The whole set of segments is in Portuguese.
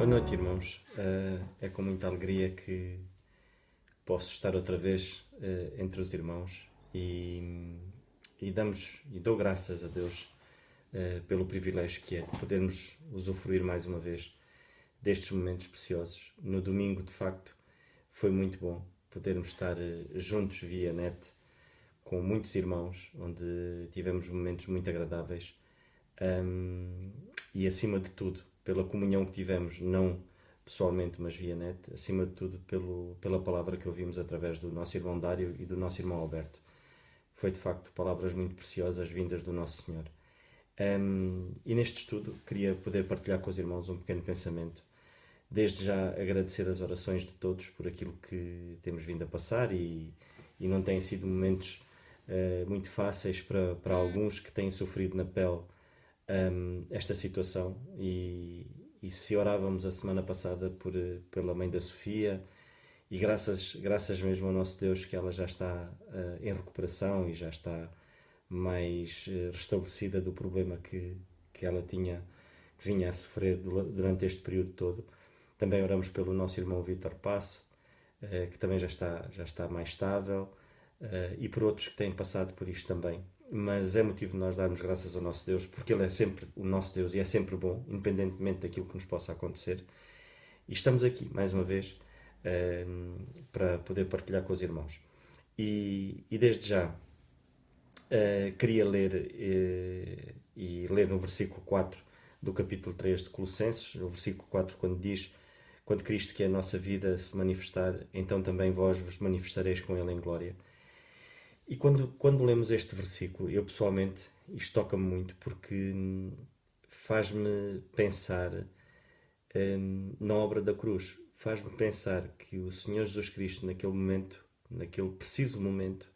Boa noite, irmãos. É com muita alegria que posso estar outra vez entre os irmãos e dou graças a Deus pelo privilégio que é de podermos usufruir mais uma vez destes momentos preciosos. No domingo, de facto, foi muito bom podermos estar juntos via net com muitos irmãos, onde tivemos momentos muito agradáveis. E acima de tudo, pela comunhão que tivemos, não pessoalmente, mas via net, acima de tudo pela palavra que ouvimos através do nosso irmão Dário e do nosso irmão Alberto. Foi de facto palavras muito preciosas vindas do nosso Senhor. E neste estudo queria poder partilhar com os irmãos um pequeno pensamento. Desde já agradecer as orações de todos por aquilo que temos vindo a passar e não têm sido momentos muito fáceis para alguns que têm sofrido na pele esta situação e se orávamos a semana passada pela mãe da Sofia e graças mesmo ao nosso Deus que ela já está em recuperação e já está mais restabelecida do problema que ela tinha, que vinha a sofrer durante este período todo. Também oramos pelo nosso irmão Vítor Passo, que também já está mais estável, e por outros que têm passado por isto também. Mas é motivo de nós darmos graças ao nosso Deus, porque Ele é sempre o nosso Deus e é sempre bom, independentemente daquilo que nos possa acontecer. E estamos aqui, mais uma vez, para poder partilhar com os irmãos. E desde já, queria ler e ler no versículo 4 do capítulo 3 de Colossenses, no versículo 4, quando diz: quando Cristo, que é a nossa vida, se manifestar, então também vós vos manifestareis com Ele em glória. E quando lemos este versículo, eu pessoalmente, isto toca-me muito porque faz-me pensar na obra da cruz. Faz-me pensar que o Senhor Jesus Cristo, naquele momento, naquele preciso momento,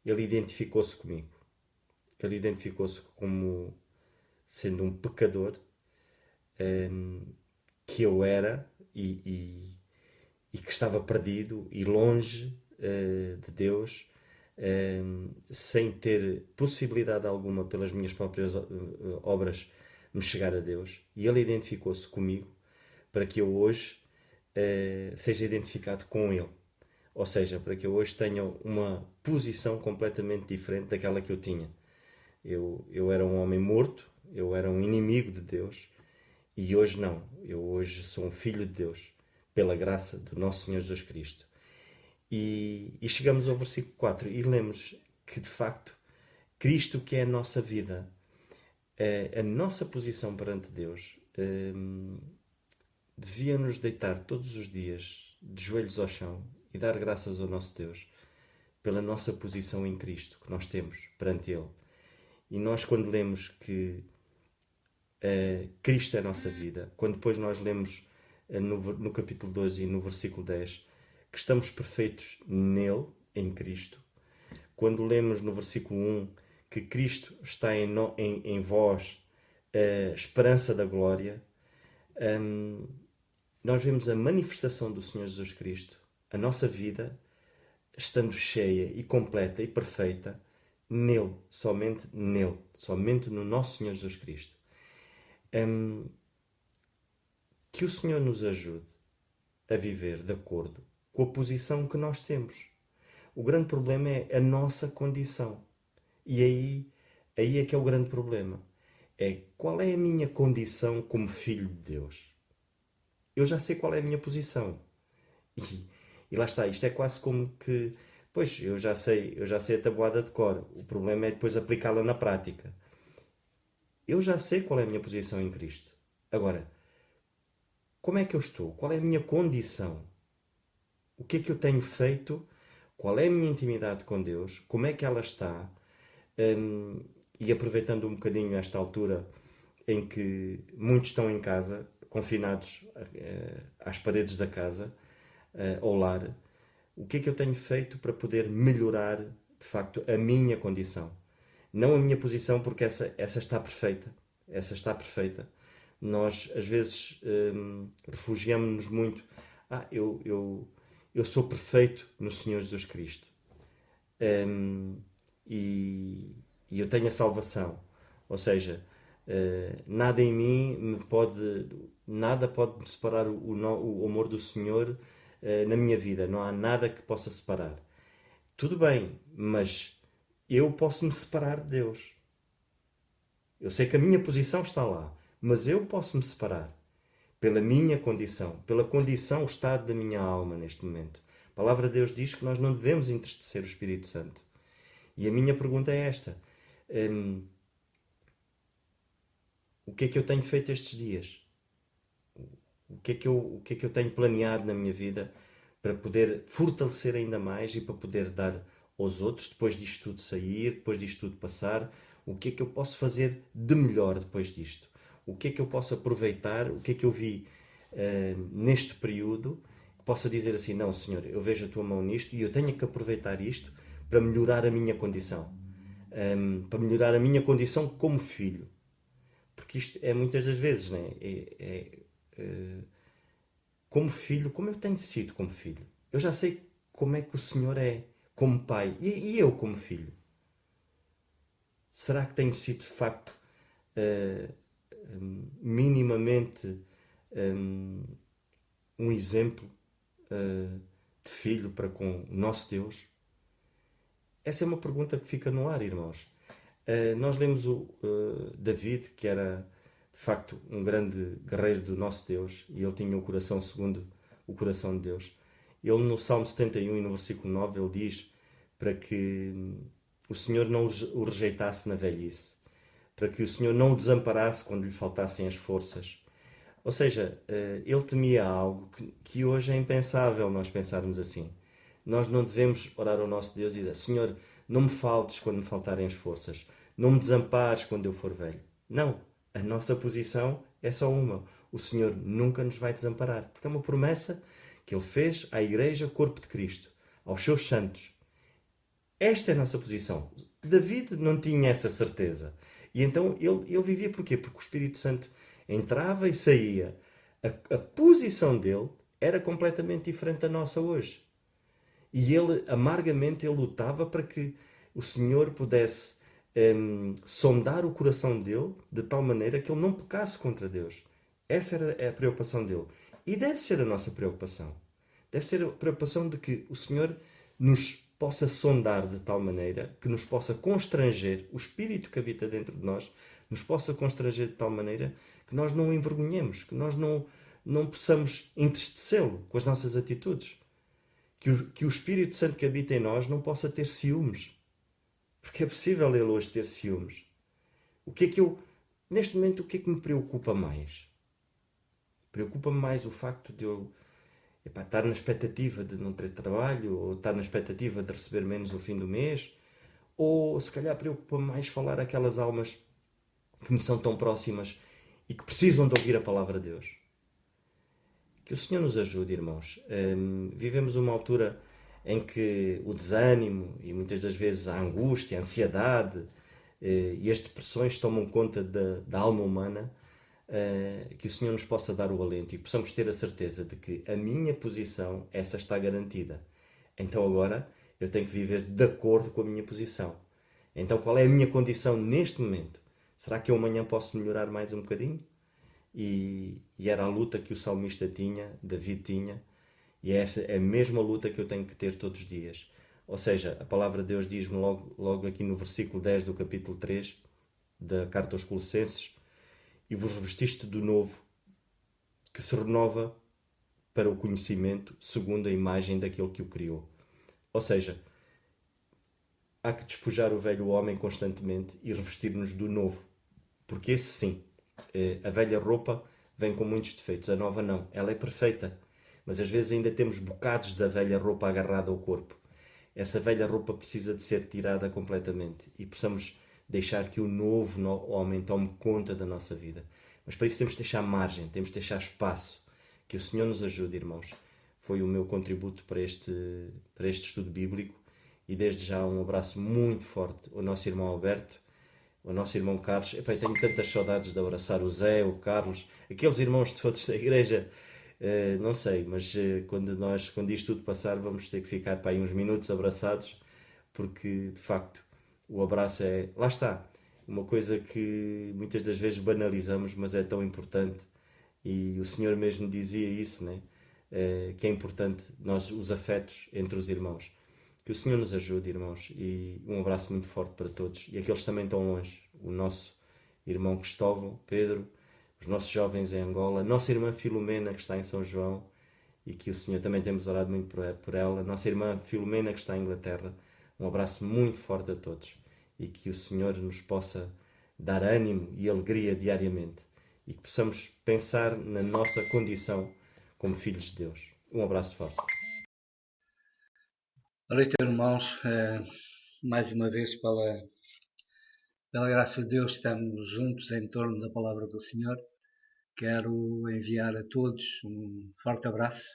Ele identificou-se comigo. Ele identificou-se como sendo um pecador que eu era e que estava perdido e longe de Deus, sem ter possibilidade alguma pelas minhas próprias obras me chegar a Deus. E Ele identificou-se comigo para que eu hoje seja identificado com Ele. Ou seja, para que eu hoje tenha uma posição completamente diferente daquela que eu tinha. Eu era um homem morto, eu era um inimigo de Deus, e hoje não. Eu hoje sou um filho de Deus, pela graça do nosso Senhor Jesus Cristo. E chegamos ao versículo 4 e lemos que, de facto, Cristo, que é a nossa vida, a nossa posição perante Deus, devia-nos deitar todos os dias de joelhos ao chão e dar graças ao nosso Deus pela nossa posição em Cristo que nós temos perante Ele. E nós, quando lemos que Cristo é a nossa vida, quando depois nós lemos no capítulo 12 e no versículo 10 que estamos perfeitos nele, em Cristo, quando lemos no versículo 1 que Cristo está em vós, a esperança da glória, nós vemos a manifestação do Senhor Jesus Cristo, a nossa vida estando cheia e completa e perfeita nele, somente no nosso Senhor Jesus Cristo. Que o Senhor nos ajude a viver de acordo com a posição que nós temos. O grande problema é a nossa condição. E aí é que é o grande problema. É qual é a minha condição como filho de Deus. Eu já sei qual é a minha posição. E lá está, isto é quase como que, pois, eu já sei a tabuada de cor. O problema é depois aplicá-la na prática. Eu já sei qual é a minha posição em Cristo. Agora, como é que eu estou? Qual é a minha condição? O que é que eu tenho feito? Qual é a minha intimidade com Deus? Como é que ela está? E aproveitando um bocadinho esta altura em que muitos estão em casa, confinados às paredes da casa, ao lar, o que é que eu tenho feito para poder melhorar, de facto, a minha condição? Não a minha posição, porque essa está perfeita. Essa está perfeita. Nós, às vezes, refugiamos-nos muito. Eu sou perfeito no Senhor Jesus Cristo. E eu tenho a salvação. Ou seja, Nada em mim nada pode me separar o amor do Senhor na minha vida. Não há nada que possa separar. Tudo bem, mas eu posso me separar de Deus. Eu sei que a minha posição está lá, mas eu posso me separar pela minha condição, pela condição, o estado da minha alma neste momento. A palavra de Deus diz que nós não devemos entristecer o Espírito Santo. E a minha pergunta é esta. O que é que eu tenho feito estes dias? O que é que eu tenho planeado na minha vida para poder fortalecer ainda mais e para poder dar aos outros, depois disto tudo sair, depois disto tudo passar, o que é que eu posso fazer de melhor depois disto? O que é que eu posso aproveitar? O que é que eu vi neste período que possa dizer assim, não, Senhor, eu vejo a tua mão nisto e eu tenho que aproveitar isto para melhorar a minha condição. Para melhorar a minha condição como filho. Porque isto é muitas das vezes, né? Como filho, como eu tenho sido como filho. Eu já sei como é que o Senhor é como pai e eu como filho. Será que tenho sido de facto minimamente um exemplo de filho para com o nosso Deus? Essa é uma pergunta que fica no ar, irmãos. Nós lemos o David, que era de facto um grande guerreiro do nosso Deus, e ele tinha o coração segundo o coração de Deus. Ele no Salmo 71 e no versículo 9, ele diz para que o Senhor não o rejeitasse na velhice, para que o Senhor não o desamparasse quando lhe faltassem as forças. Ou seja, ele temia algo que hoje é impensável nós pensarmos assim. Nós não devemos orar ao nosso Deus e dizer, Senhor, não me faltes quando me faltarem as forças. Não me desampares quando eu for velho. Não. A nossa posição é só uma. O Senhor nunca nos vai desamparar. Porque é uma promessa que Ele fez à Igreja, corpo de Cristo, aos seus santos. Esta é a nossa posição. David não tinha essa certeza. E então ele vivia porquê? Porque o Espírito Santo entrava e saía. A posição dele era completamente diferente da nossa hoje. E ele, amargamente, ele lutava para que o Senhor pudesse sondar o coração dele de tal maneira que ele não pecasse contra Deus. Essa era a preocupação dele. E deve ser a nossa preocupação. Deve ser a preocupação de que o Senhor nos possa sondar de tal maneira que nos possa constranger, o Espírito que habita dentro de nós, nos possa constranger de tal maneira que nós não o envergonhemos, que nós não possamos entristecê-lo com as nossas atitudes. Que o Espírito Santo que habita em nós não possa ter ciúmes. Porque é possível ele hoje ter ciúmes. Neste momento, o que é que me preocupa mais? Preocupa-me mais o facto de eu estar na expectativa de não ter trabalho, ou estar na expectativa de receber menos no fim do mês, ou se calhar preocupa-me mais falar aquelas almas que me são tão próximas e que precisam de ouvir a palavra de Deus. Que o Senhor nos ajude, irmãos. Vivemos uma altura em que o desânimo e muitas das vezes a angústia, a ansiedade e as depressões tomam conta da alma humana. Que o Senhor nos possa dar o alento e possamos ter a certeza de que a minha posição, essa está garantida. Então agora eu tenho que viver de acordo com a minha posição. Então qual é a minha condição neste momento? Será que eu amanhã posso melhorar mais um bocadinho? E era a luta que o salmista tinha, David tinha, e essa é a mesma luta que eu tenho que ter todos os dias. Ou seja, a palavra de Deus diz-me logo aqui no versículo 10 do capítulo 3 da carta aos Colossenses: e vos revestiste do novo, que se renova para o conhecimento segundo a imagem daquele que o criou. Ou seja, há que despojar o velho homem constantemente e revestir-nos do novo. Porque esse sim, a velha roupa vem com muitos defeitos, a nova não. Ela é perfeita, mas às vezes ainda temos bocados da velha roupa agarrada ao corpo. Essa velha roupa precisa de ser tirada completamente e possamos deixar que o novo homem tome conta da nossa vida. Mas para isso temos de deixar margem, temos de deixar espaço. Que o Senhor nos ajude, irmãos. Foi o meu contributo para este estudo bíblico. E desde já um abraço muito forte ao nosso irmão Alberto, ao nosso irmão Carlos. Epá, eu tenho tantas saudades de abraçar o Zé, o Carlos, aqueles irmãos todos da igreja. Não sei, mas quando isto tudo passar, vamos ter que ficar para aí uns minutos abraçados, porque de facto o abraço é... Lá está. uma coisa que muitas das vezes banalizamos, mas é tão importante. E o Senhor mesmo dizia isso, né? Que é importante nós, os afetos entre os irmãos. Que o Senhor nos ajude, irmãos, e um abraço muito forte para todos. E aqueles também estão longe. O nosso irmão Cristóvão, Pedro, os nossos jovens em Angola, a nossa irmã Filomena, que está em São João, e que o Senhor também temos orado muito por ela, a nossa irmã Filomena, que está em Inglaterra. Um abraço muito forte a todos. E que o Senhor nos possa dar ânimo e alegria diariamente. E que possamos pensar na nossa condição como filhos de Deus. Um abraço forte. Olá, irmãos, mais uma vez pela graça de Deus estamos juntos em torno da palavra do Senhor. Quero enviar a todos um forte abraço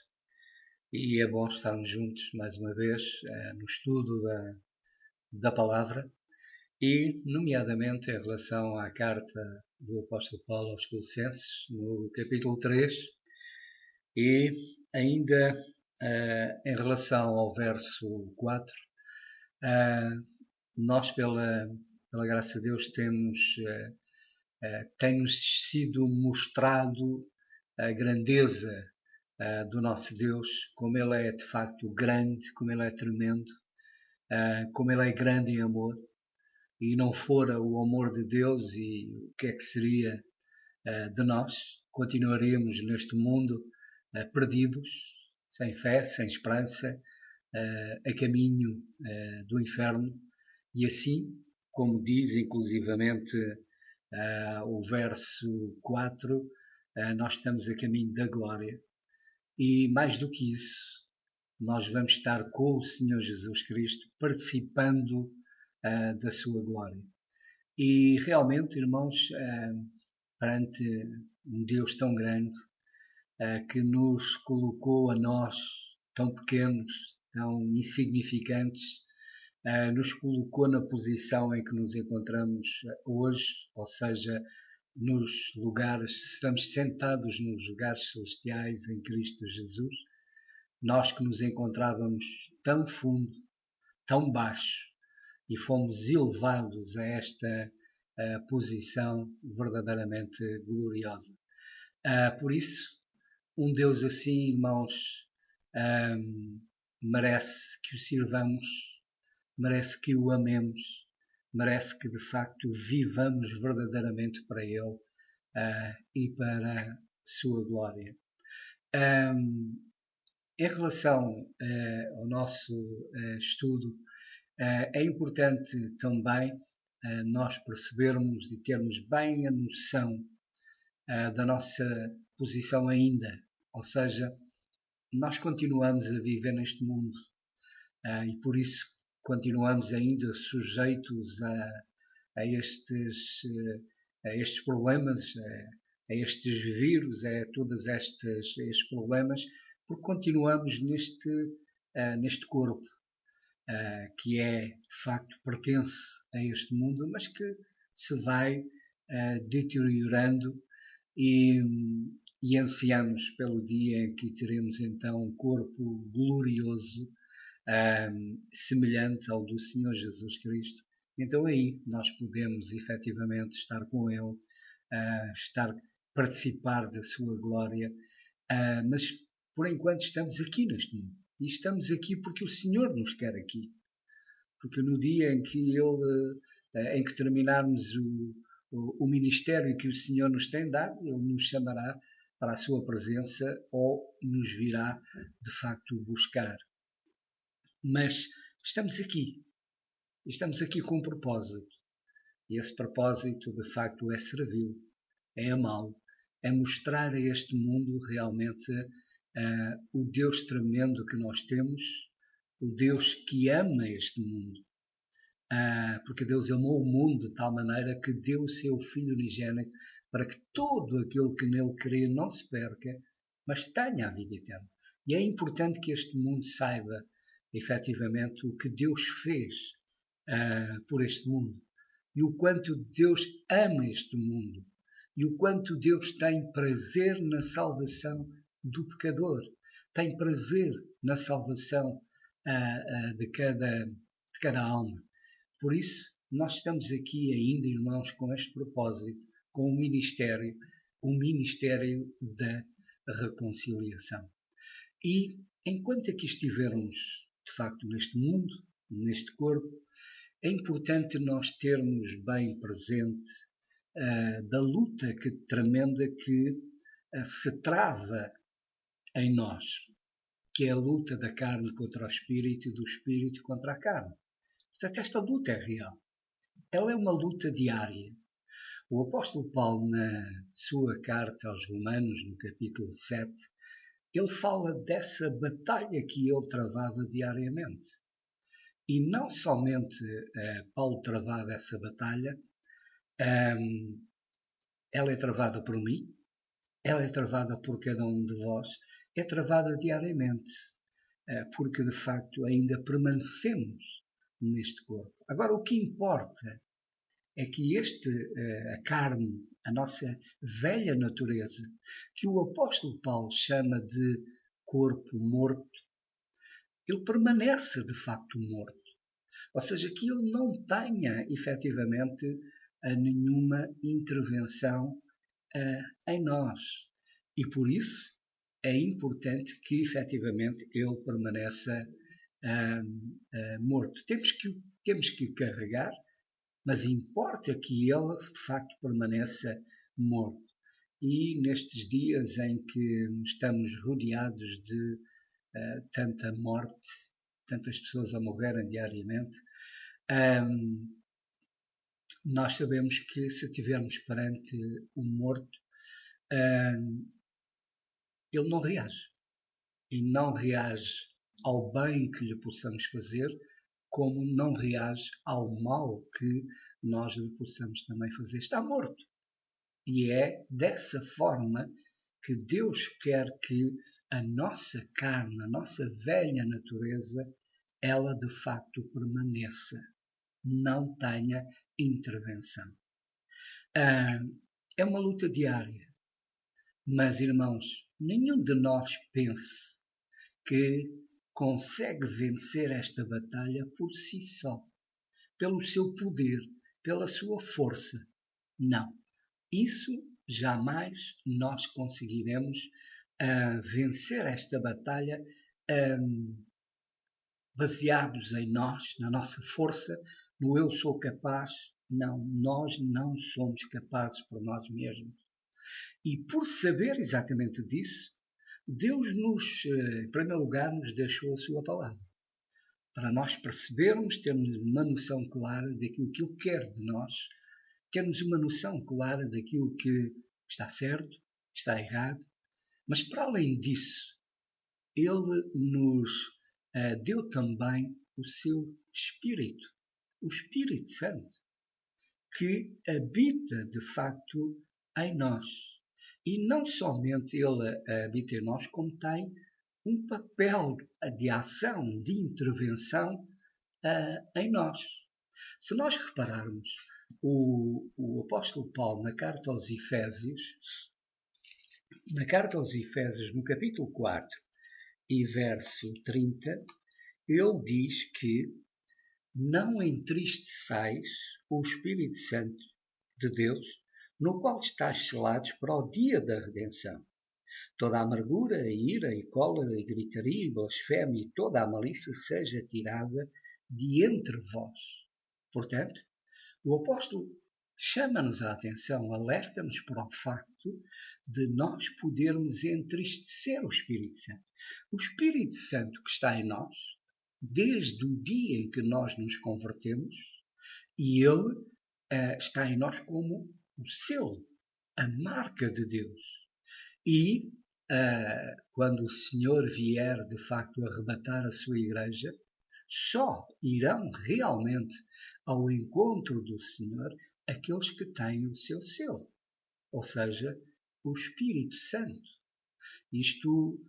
e é bom estarmos juntos mais uma vez no estudo da palavra e, nomeadamente, em relação à carta do apóstolo Paulo aos Colossenses, no capítulo 3, e ainda em relação ao verso 4, nós, pela graça de Deus, tem-nos sido mostrado a grandeza do nosso Deus, como Ele é de facto grande, como Ele é tremendo, como Ele é grande em amor. E não fora o amor de Deus, e o que é que seria de nós? Continuaríamos neste mundo perdidos, sem fé, sem esperança, a caminho do inferno. E assim, como diz inclusivamente o verso 4, nós estamos a caminho da glória. E mais do que isso, nós vamos estar com o Senhor Jesus Cristo, participando da sua glória. E realmente, irmãos, perante um Deus tão grande, que nos colocou a nós, tão pequenos, tão insignificantes, nos colocou na posição em que nos encontramos hoje, ou seja, nos lugares, estamos sentados nos lugares celestiais em Cristo Jesus, nós que nos encontrávamos tão fundo, tão baixo, e fomos elevados a esta posição verdadeiramente gloriosa. Por isso, um Deus assim, irmãos, merece que o sirvamos, merece que o amemos, merece que de facto vivamos verdadeiramente para Ele e para a sua glória. Em relação ao nosso estudo, é importante também nós percebermos e termos bem a noção da nossa posição ainda, ou seja, nós continuamos a viver neste mundo e por isso continuamos ainda sujeitos a estes problemas, a estes vírus, a todos estes problemas, porque continuamos neste corpo que é, de facto, pertence a este mundo, mas que se vai deteriorando e ansiamos pelo dia em que teremos então um corpo glorioso, semelhante ao do Senhor Jesus Cristo. Então aí nós podemos efetivamente estar com Ele, participar da sua glória, mas por enquanto estamos aqui neste mundo. E estamos aqui porque o Senhor nos quer aqui. Porque no dia em que terminarmos o ministério que o Senhor nos tem dado, Ele nos chamará para a sua presença ou nos virá de facto buscar. Mas estamos aqui com um propósito. E esse propósito de facto é servi-lo, é amá-lo, é mostrar a este mundo realmente o Deus tremendo que nós temos, o Deus que ama este mundo. Porque Deus amou o mundo de tal maneira que deu o seu Filho unigênito para que todo aquele que nele crê não se perca, mas tenha a vida eterna. E é importante que este mundo saiba efetivamente o que Deus fez por este mundo e o quanto Deus ama este mundo e o quanto Deus tem prazer na salvação do pecador, tem prazer na salvação de cada alma. Por isso, nós estamos aqui ainda, irmãos, com este propósito, com o ministério da reconciliação. E enquanto aqui estivermos, de facto, neste mundo, neste corpo, é importante nós termos bem presente da luta tremenda que se trava em nós, que é a luta da carne contra o espírito e do espírito contra a carne. Portanto, esta luta é real. Ela é uma luta diária. O apóstolo Paulo, na sua carta aos Romanos, no capítulo 7, ele fala dessa batalha que ele travava diariamente. E não somente Paulo travava essa batalha, ela é travada por mim, ela é travada por cada um de vós, é travada diariamente, porque de facto ainda permanecemos neste corpo. Agora, o que importa é que a carne, a nossa velha natureza, que o apóstolo Paulo chama de corpo morto, ele permanece de facto morto. Ou seja, que ele não tenha efetivamente nenhuma intervenção em nós. E por isso é importante que efetivamente ele permaneça morto. Temos que carregar, mas importa que ele de facto permaneça morto. E nestes dias em que estamos rodeados de tanta morte, tantas pessoas a morrerem diariamente, nós sabemos que se estivermos perante um morto, ele não reage. E não reage ao bem que lhe possamos fazer, como não reage ao mal que nós lhe possamos também fazer. Está morto. E é dessa forma que Deus quer que a nossa carne, a nossa velha natureza, ela de facto permaneça, não tenha intervenção. É uma luta diária. Mas, irmãos, nenhum de nós pense que consegue vencer esta batalha por si só, pelo seu poder, pela sua força. Não. Isso jamais nós conseguiremos vencer esta batalha baseados em nós, na nossa força, no eu sou capaz. Não, nós não somos capazes por nós mesmos. E por saber exatamente disso, Deus em primeiro lugar, nos deixou a sua palavra. Para nós percebermos, termos uma noção clara daquilo que Ele quer de nós, termos uma noção clara daquilo que está certo, está errado, mas para além disso, Ele nos deu também o seu Espírito, o Espírito Santo, que habita de facto em nós. E não somente ele habita em nós, como tem um papel de ação, de intervenção em nós. Se nós repararmos, o apóstolo Paulo, na carta aos Efésios, no capítulo 4 e verso 30, ele diz que não entristeçais o Espírito Santo de Deus, no qual estáis selados para o dia da redenção. Toda a amargura, a ira, e cólera, e gritaria, e blasfémia, e toda a malícia seja tirada de entre vós. Portanto, o apóstolo chama-nos a atenção, alerta-nos para o facto de nós podermos entristecer o Espírito Santo. O Espírito Santo que está em nós, desde o dia em que nós nos convertemos, e ele está em nós como o selo, a marca de Deus. E quando o Senhor vier de facto arrebatar a sua igreja, só irão realmente ao encontro do Senhor aqueles que têm o seu selo, ou seja, o Espírito Santo. Isto,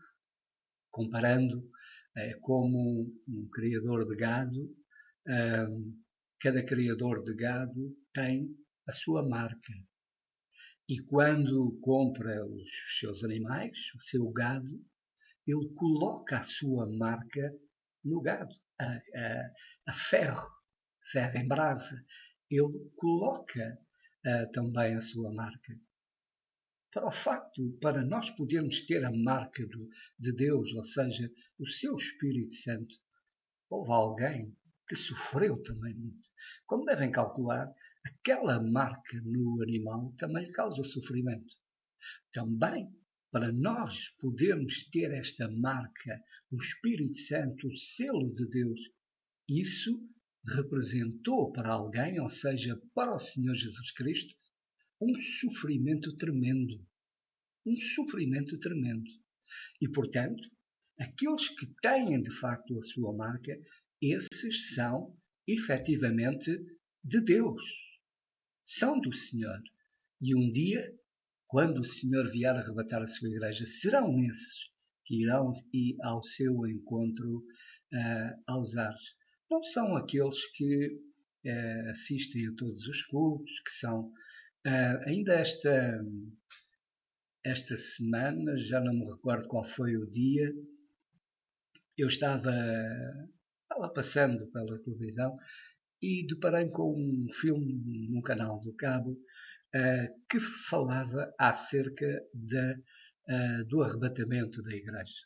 comparando como um criador de gado, cada criador de gado tem a sua marca. E quando compra os seus animais, o seu gado, ele coloca a sua marca no gado, a ferro em brasa. ele coloca também a sua marca. Para o facto, para nós podermos ter a marca de Deus, ou seja, o seu Espírito Santo, houve alguém que sofreu também muito. Como devem calcular, aquela marca no animal também lhe causa sofrimento. Também, para nós podermos ter esta marca, o Espírito Santo, o selo de Deus, isso representou para alguém, ou seja, para o Senhor Jesus Cristo, um sofrimento tremendo. Um sofrimento tremendo. E, portanto, aqueles que têm de facto a sua marca, esses são efetivamente de Deus. São do Senhor. E um dia, quando o Senhor vier arrebatar a sua igreja, serão esses que irão ao seu encontro aos ares. Não são aqueles que assistem a todos os cultos, que são ainda esta semana, já não me recordo qual foi o dia, eu estava passando pela televisão e deparei com um filme num canal do cabo que falava acerca do arrebatamento da igreja.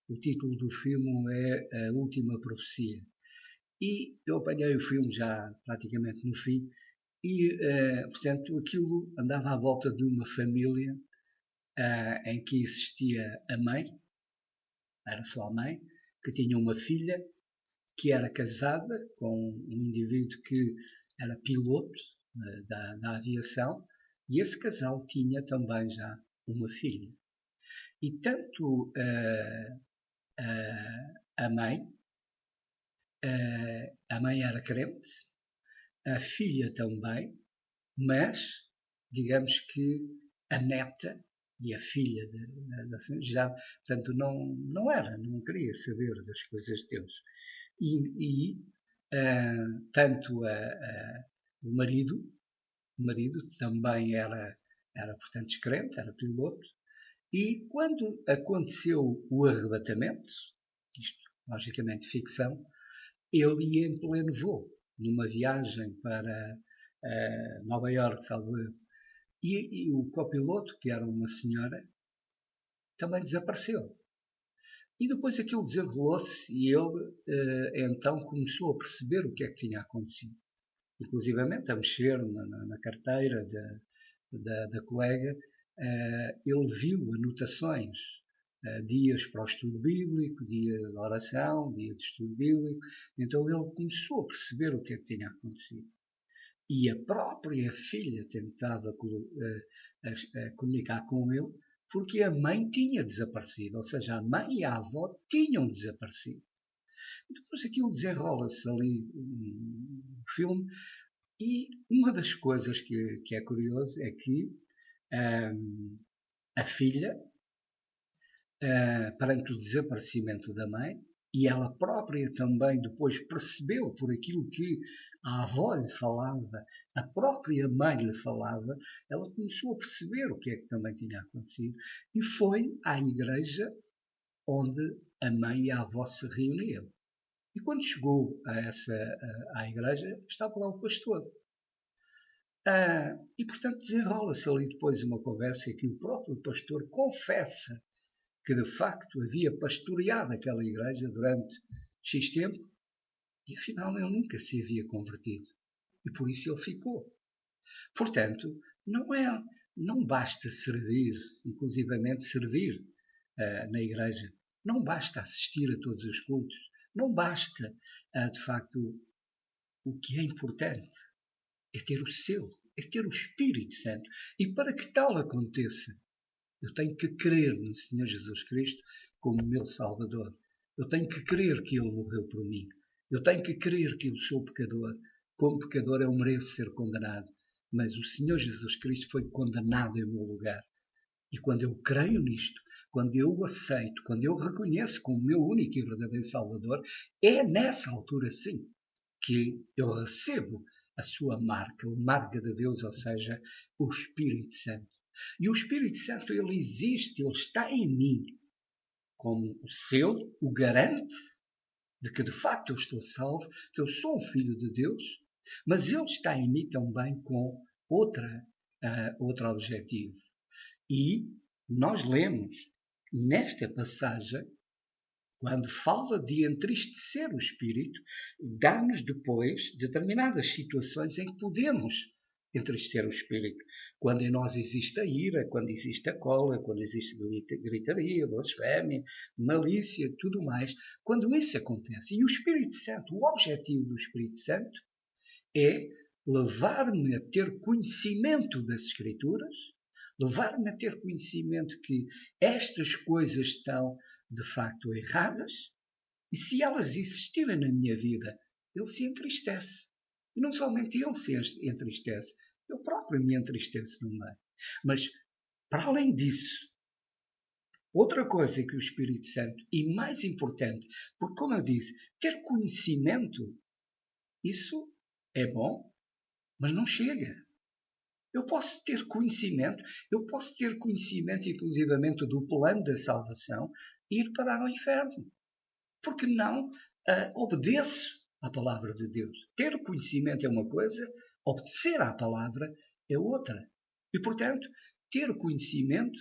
O título do filme é A Última Profecia. E eu apanhei o filme já praticamente no fim e, portanto, aquilo andava à volta de uma família em que existia a mãe, era só a mãe, que tinha uma filha que era casada com um indivíduo que era piloto da aviação, e esse casal tinha também já uma filha. E tanto a mãe era crente, a filha também, mas digamos que a neta e a filha da já, portanto, não queria saber das coisas de Deus. E tanto o marido também era portanto, descrente, era piloto, e quando aconteceu o arrebatamento, isto logicamente ficção, ele ia em pleno voo, numa viagem para Nova Iorque, salvo erro. E o copiloto, que era uma senhora, também desapareceu. E depois aquilo desenrolou-se e ele então começou a perceber o que é que tinha acontecido. Inclusivamente a mexer na carteira da colega, ele viu anotações, dias para o estudo bíblico, dia de oração, dia de estudo bíblico. Então ele começou a perceber o que é que tinha acontecido. E a própria filha tentava comunicar com ele, porque a mãe tinha desaparecido, ou seja, a mãe e a avó tinham desaparecido. E depois aquilo desenrola-se ali no filme, e uma das coisas que é curioso é que a filha, perante o desaparecimento da mãe, e ela própria também depois percebeu por aquilo que a avó lhe falava, a própria mãe lhe falava, ela começou a perceber o que é que também tinha acontecido e foi à igreja onde a mãe e a avó se reuniam. E quando chegou à igreja, estava lá o pastor. E portanto desenrola-se ali depois uma conversa que o próprio pastor confessa que de facto havia pastoreado aquela igreja durante X tempo e afinal ele nunca se havia convertido. E por isso ele ficou. Portanto, não basta servir, inclusivamente servir na igreja. Não basta assistir a todos os cultos. Não basta, de facto, o que é importante é ter o selo, é ter o Espírito Santo. E para que tal aconteça, eu tenho que crer no Senhor Jesus Cristo como meu Salvador. Eu tenho que crer que Ele morreu por mim. Eu tenho que crer que eu sou pecador. Como pecador eu mereço ser condenado. Mas o Senhor Jesus Cristo foi condenado em meu lugar. E quando eu creio nisto, quando eu o aceito, quando eu o reconheço como meu único e verdadeiro Salvador, é nessa altura sim que eu recebo a sua marca, a marca de Deus, ou seja, o Espírito Santo. E o Espírito Santo, ele existe, ele está em mim, como o selo, o garante de que de facto eu estou salvo, que eu sou um filho de Deus, Mas ele está em mim também com outro objetivo. E nós lemos nesta passagem, quando fala de entristecer o espírito, dá-nos depois determinadas situações em que podemos entristecer o espírito. Quando em nós existe a ira, quando existe a cólera, quando existe gritaria, blasfémia, malícia, tudo mais. Quando isso acontece, e o Espírito Santo, o objetivo do Espírito Santo é levar-me a ter conhecimento das Escrituras, levar-me a ter conhecimento que estas coisas estão de facto erradas, e se elas existirem na minha vida, ele se entristece. E não somente ele se entristece, eu próprio me entristeço no meio. Mas, para além disso, outra coisa que o Espírito Santo, e mais importante, porque como eu disse, ter conhecimento, isso é bom, mas não chega. Eu posso ter conhecimento inclusivamente do plano da salvação, e ir parar ao inferno. Porque não obedeço à palavra de Deus. Ter conhecimento é uma coisa, obedecer à palavra é outra. E, portanto, ter conhecimento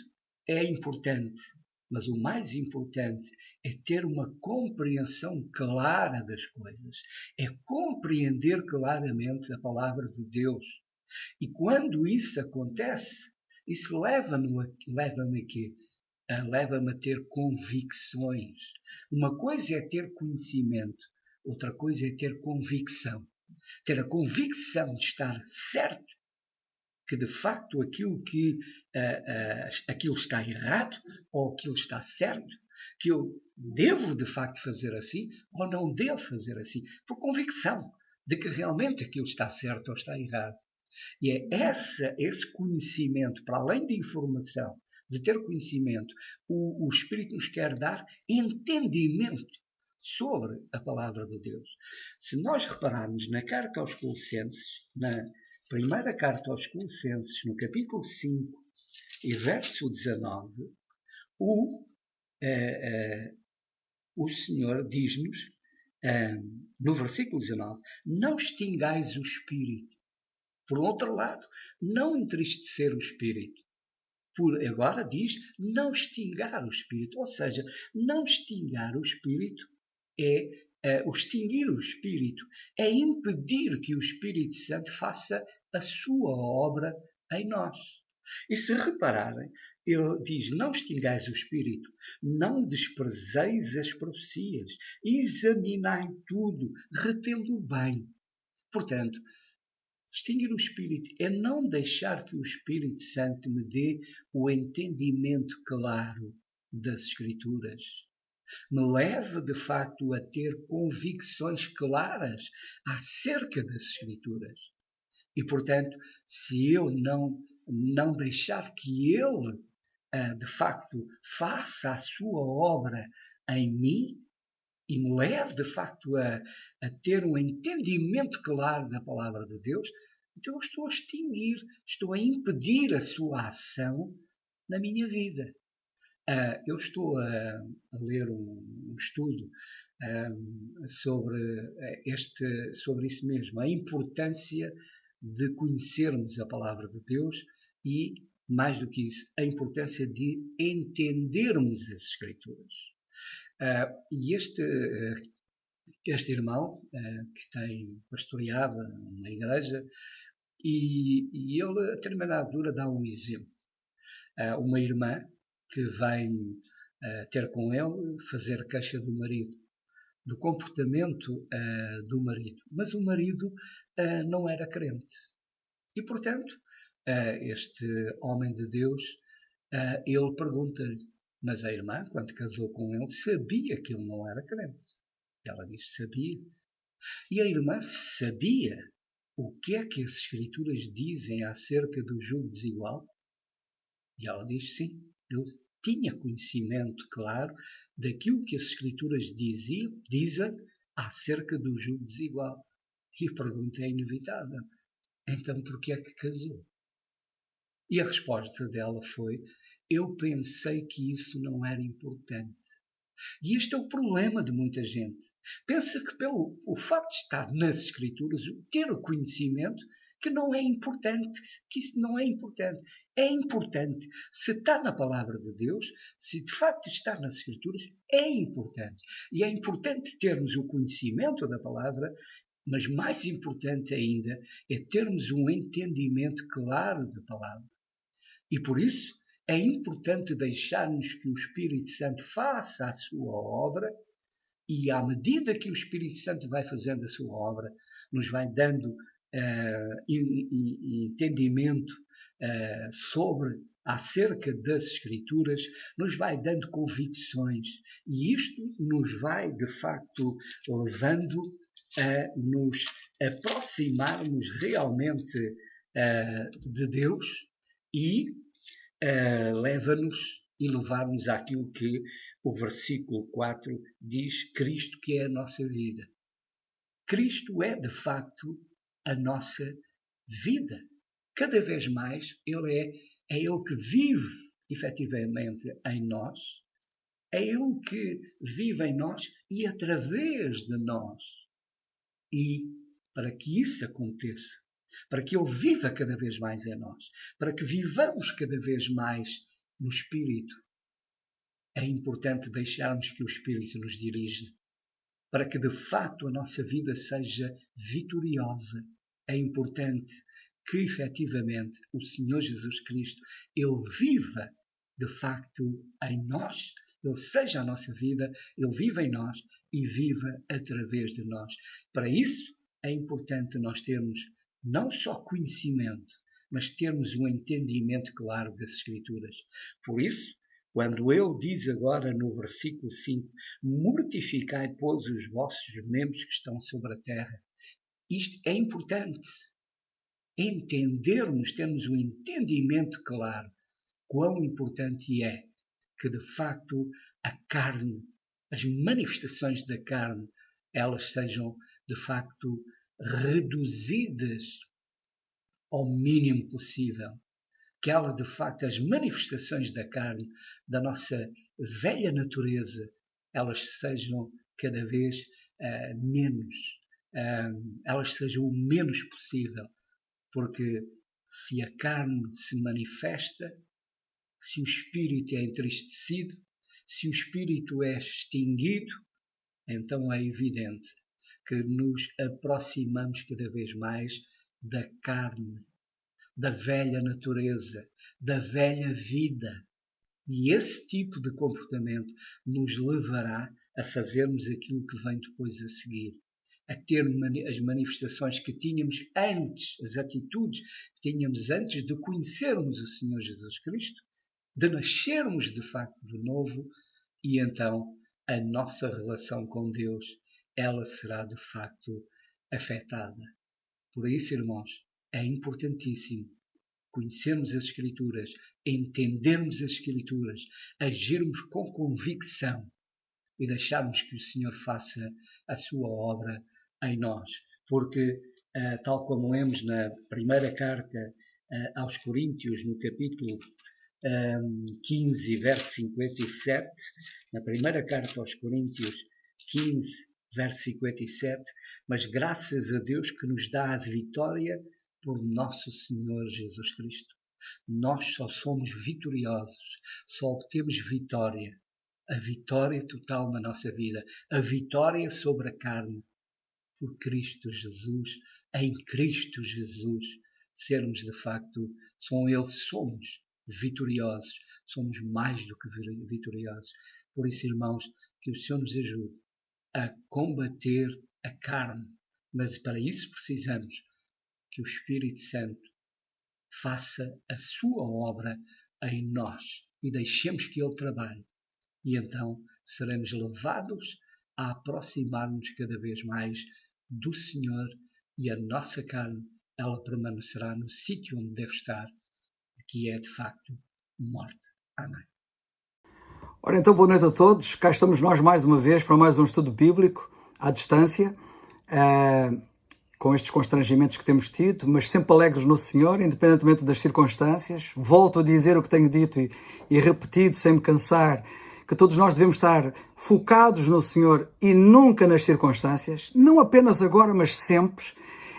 é importante, mas o mais importante é ter uma compreensão clara das coisas, é compreender claramente a palavra de Deus. E quando isso acontece, isso leva-me a quê? Leva-me a ter convicções. Uma coisa é ter conhecimento, outra coisa é ter convicção. Ter a convicção de estar certo que de facto aquilo está errado ou aquilo está certo, que eu devo de facto fazer assim ou não devo fazer assim, por convicção de que realmente aquilo está certo ou está errado. E é esse conhecimento, para além de informação, de ter conhecimento, o Espírito nos quer dar entendimento sobre a palavra de Deus. Se nós repararmos na carta aos Colossenses, na primeira carta aos Colossenses, no capítulo 5 e verso 19, o Senhor diz-nos, no versículo 19, não extingais o Espírito. Por outro lado, não entristecer o Espírito. Agora diz, não extingar o Espírito. Ou seja, não extingar o Espírito o extinguir o Espírito é impedir que o Espírito Santo faça a sua obra em nós. E se repararem, ele diz, não extingais o Espírito, não desprezeis as profecias, examinai tudo, retendo o bem. Portanto, extinguir o Espírito é não deixar que o Espírito Santo me dê o entendimento claro das Escrituras. Me leve, de facto, a ter convicções claras acerca das Escrituras. E, portanto, se eu não deixar que Ele, de facto, faça a sua obra em mim, e me leve, de facto, a ter um entendimento claro da palavra de Deus, então eu estou a extinguir, estou a impedir a sua ação na minha vida. Eu estou a ler um estudo sobre isso mesmo, a importância de conhecermos a palavra de Deus e, mais do que isso, a importância de entendermos as Escrituras. E este irmão, que tem pastoreado uma igreja, e ele, a determinada altura, dá um exemplo. Uma irmã que vem ter com ele, fazer queixa do marido, do comportamento do marido. Mas o marido não era crente. E, portanto, este homem de Deus, ele pergunta-lhe, mas a irmã, quando casou com ele, sabia que ele não era crente. Ela diz, sabia. E a irmã sabia o que é que as Escrituras dizem acerca do jugo desigual? E ela diz, sim, eu tinha conhecimento claro daquilo que as Escrituras dizem acerca do jugo desigual. E a pergunta é inevitável. Então, por que é que casou? E a resposta dela foi, eu pensei que isso não era importante. E este é o problema de muita gente. Pensa que pelo o facto de estar nas Escrituras, ter o conhecimento, que não é importante, que isso não é importante. É importante. Se está na Palavra de Deus, se de facto está nas Escrituras, é importante. E é importante termos o conhecimento da Palavra, mas mais importante ainda é termos um entendimento claro da Palavra. E por isso é importante deixarmos que o Espírito Santo faça a sua obra, e à medida que o Espírito Santo vai fazendo a sua obra, nos vai dando entendimento acerca das Escrituras, nos vai dando convicções, e isto nos vai, de facto, levando a nos aproximarmos realmente de Deus e leva-nos e levar-nos àquilo que o versículo 4 diz: Cristo que é a nossa vida. Cristo é, de facto, a nossa vida. Cada vez mais Ele é Ele que vive efetivamente em nós, é Ele que vive em nós e através de nós. E para que isso aconteça, para que Ele viva cada vez mais em nós, para que vivamos cada vez mais no Espírito, é importante deixarmos que o Espírito nos dirija, para que de facto a nossa vida seja vitoriosa. É importante que efetivamente o Senhor Jesus Cristo, Ele viva de facto em nós, Ele seja a nossa vida, Ele viva em nós e viva através de nós. Para isso é importante nós termos não só conhecimento, mas termos um entendimento claro das Escrituras. Por isso, quando ele diz agora no versículo 5, mortificai, pois, os vossos membros que estão sobre a terra, isto é importante. Entendermos, termos um entendimento claro, quão importante é que, de facto, a carne, as manifestações da carne, elas sejam, de facto, reduzidas ao mínimo possível. Que ela, de facto, as manifestações da carne, da nossa velha natureza, elas sejam cada vez menos, elas sejam o menos possível, porque se a carne se manifesta, se o espírito é entristecido, se o espírito é extinguido, então é evidente que nos aproximamos cada vez mais da carne, da velha natureza, da velha vida. E esse tipo de comportamento nos levará a fazermos aquilo que vem depois a seguir, a ter as manifestações que tínhamos antes, as atitudes que tínhamos antes de conhecermos o Senhor Jesus Cristo, de nascermos de facto de novo, e então a nossa relação com Deus, ela será de facto afetada. Por isso, irmãos, é importantíssimo conhecermos as Escrituras, entendermos as Escrituras, agirmos com convicção e deixarmos que o Senhor faça a sua obra em nós. Porque, tal como lemos na primeira carta aos Coríntios, no capítulo 15, verso 57, na primeira carta aos Coríntios 15, verso 57, mas graças a Deus que nos dá a vitória por nosso Senhor Jesus Cristo. Nós só somos vitoriosos, só obtemos vitória, a vitória total na nossa vida, a vitória sobre a carne, por Cristo Jesus, em Cristo Jesus, sermos de facto, com Ele somos vitoriosos, somos mais do que vitoriosos. Por isso, irmãos, que o Senhor nos ajude a combater a carne, mas para isso precisamos que o Espírito Santo faça a sua obra em nós e deixemos que Ele trabalhe. E então seremos levados a aproximar-nos cada vez mais do Senhor, e a nossa carne, ela permanecerá no sítio onde deve estar, que é de facto morte. Amém. Ora então, boa noite a todos. Cá estamos nós mais uma vez para mais um estudo bíblico à distância, com estes constrangimentos que temos tido, mas sempre alegres no Senhor, independentemente das circunstâncias. Volto a dizer o que tenho dito e repetido sem me cansar, que todos nós devemos estar focados no Senhor e nunca nas circunstâncias, não apenas agora, mas sempre.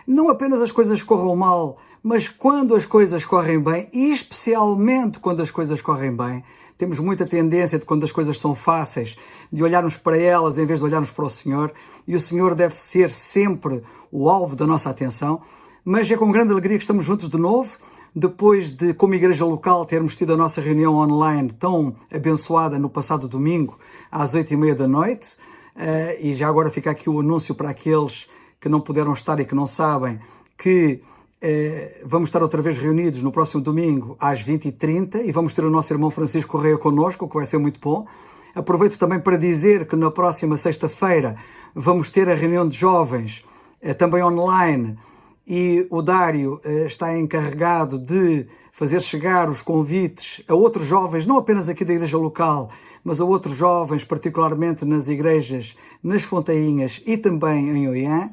Não apenas as coisas corram mal, mas quando as coisas correm bem, e especialmente quando as coisas correm bem. Temos muita tendência de, quando as coisas são fáceis, de olharmos para elas em vez de olharmos para o Senhor, e o Senhor deve ser sempre o alvo da nossa atenção. Mas é com grande alegria que estamos juntos de novo, depois de, como igreja local, termos tido a nossa reunião online tão abençoada no passado domingo, às 8h30 da noite, e já agora fica aqui o anúncio para aqueles que não puderam estar e que não sabem, que vamos estar outra vez reunidos no próximo domingo às 20h30 e vamos ter o nosso irmão Francisco Correia connosco, que vai ser muito bom. Aproveito também para dizer que na próxima sexta-feira vamos ter a reunião de jovens, também online, e o Dário está encarregado de fazer chegar os convites a outros jovens, não apenas aqui da igreja local, mas a outros jovens, particularmente nas igrejas, nas Fontainhas e também em Oiã.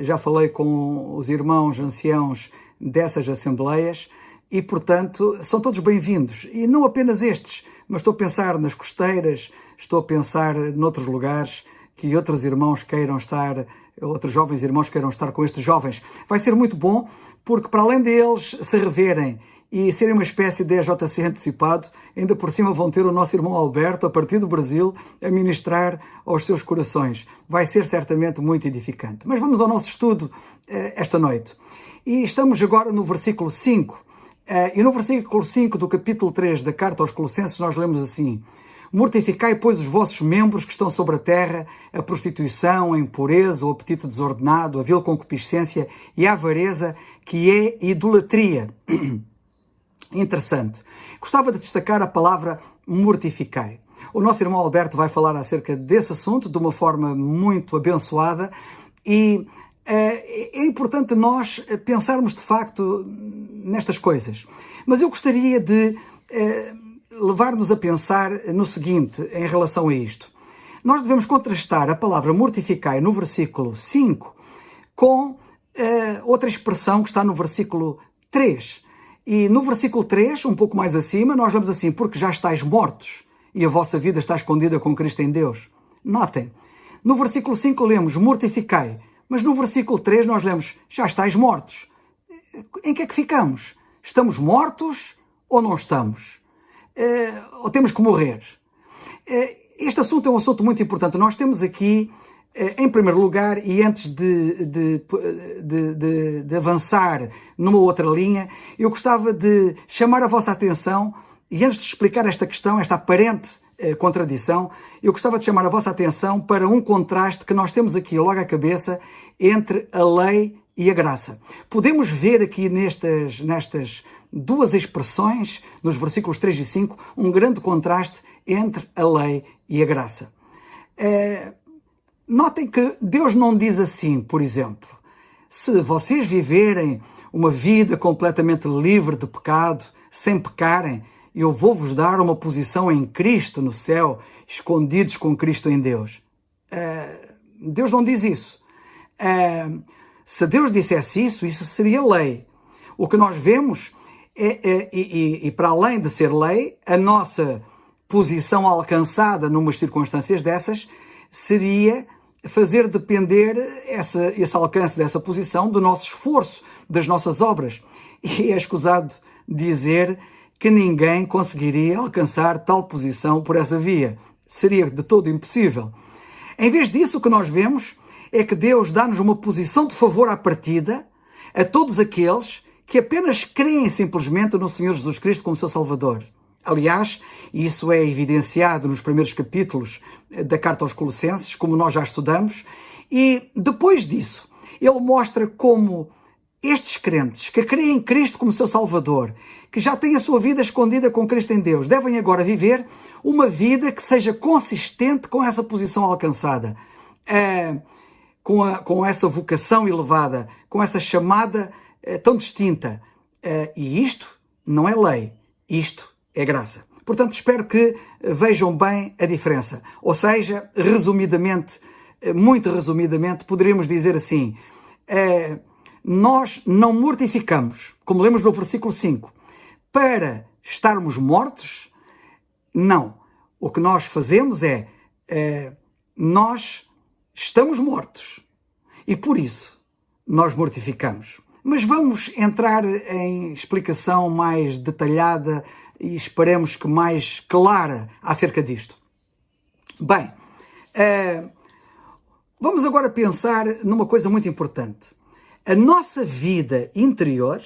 Já falei com os irmãos anciãos dessas assembleias e, portanto, são todos bem-vindos. E não apenas estes, mas estou a pensar nas costeiras, estou a pensar noutros lugares que outros irmãos queiram estar, outros jovens irmãos queiram estar com estes jovens. Vai ser muito bom, porque para além deles se reverem e serem uma espécie de EJC antecipado, ainda por cima vão ter o nosso irmão Alberto, a partir do Brasil, a ministrar aos seus corações. Vai ser certamente muito edificante. Mas vamos ao nosso estudo esta noite. E estamos agora no versículo 5. E no versículo 5 do capítulo 3 da carta aos Colossenses nós lemos assim: mortificai, pois, os vossos membros que estão sobre a terra, a prostituição, a impureza, o apetite desordenado, a vil concupiscência e a avareza, que é idolatria. Interessante. Gostava de destacar a palavra mortificai. O nosso irmão Alberto vai falar acerca desse assunto de uma forma muito abençoada e é importante nós pensarmos de facto nestas coisas. Mas eu gostaria de levar-nos a pensar no seguinte em relação a isto. Nós devemos contrastar a palavra mortificai no versículo 5 com outra expressão que está no versículo 3. E no versículo 3, um pouco mais acima, nós lemos assim: porque já estáis mortos e a vossa vida está escondida com Cristo em Deus. Notem, no versículo 5 lemos mortificai, mas no versículo 3 nós lemos já estáis mortos. Em que é que ficamos? Estamos mortos ou não estamos? Ou temos que morrer? Este assunto é um assunto muito importante. Nós temos aqui, em primeiro lugar, e antes de avançar numa outra linha, eu gostava de chamar a vossa atenção, e antes de explicar esta questão, esta aparente contradição, eu gostava de chamar a vossa atenção para um contraste que nós temos aqui logo à cabeça entre a lei e a graça. Podemos ver aqui nestas duas expressões, nos versículos 3 e 5, um grande contraste entre a lei e a graça. Notem que Deus não diz assim, por exemplo: se vocês viverem uma vida completamente livre de pecado, sem pecarem, eu vou-vos dar uma posição em Cristo no céu, escondidos com Cristo em Deus. Deus não diz isso. Se Deus dissesse isso, isso seria lei. O que nós vemos e para além de ser lei, a nossa posição alcançada numas circunstâncias dessas seria fazer depender esse alcance dessa posição do nosso esforço, das nossas obras. E é escusado dizer que ninguém conseguiria alcançar tal posição por essa via. Seria de todo impossível. Em vez disso, o que nós vemos é que Deus dá-nos uma posição de favor à partida a todos aqueles que apenas creem simplesmente no Senhor Jesus Cristo como seu Salvador. Aliás, isso é evidenciado nos primeiros capítulos da Carta aos Colossenses, como nós já estudamos, e depois disso, ele mostra como estes crentes que creem em Cristo como seu Salvador, que já têm a sua vida escondida com Cristo em Deus, devem agora viver uma vida que seja consistente com essa posição alcançada, com essa vocação elevada, com essa chamada tão distinta. E isto não é lei, isto é graça. Portanto, espero que vejam bem a diferença. Ou seja, resumidamente, muito resumidamente, poderíamos dizer assim: nós não mortificamos, como lemos no versículo 5, para estarmos mortos. Não. o que nós fazemos é, nós estamos mortos e por isso nós mortificamos. Mas vamos entrar em explicação mais detalhada e esperemos que mais clara acerca disto. Bem, vamos agora pensar numa coisa muito importante. A nossa vida interior,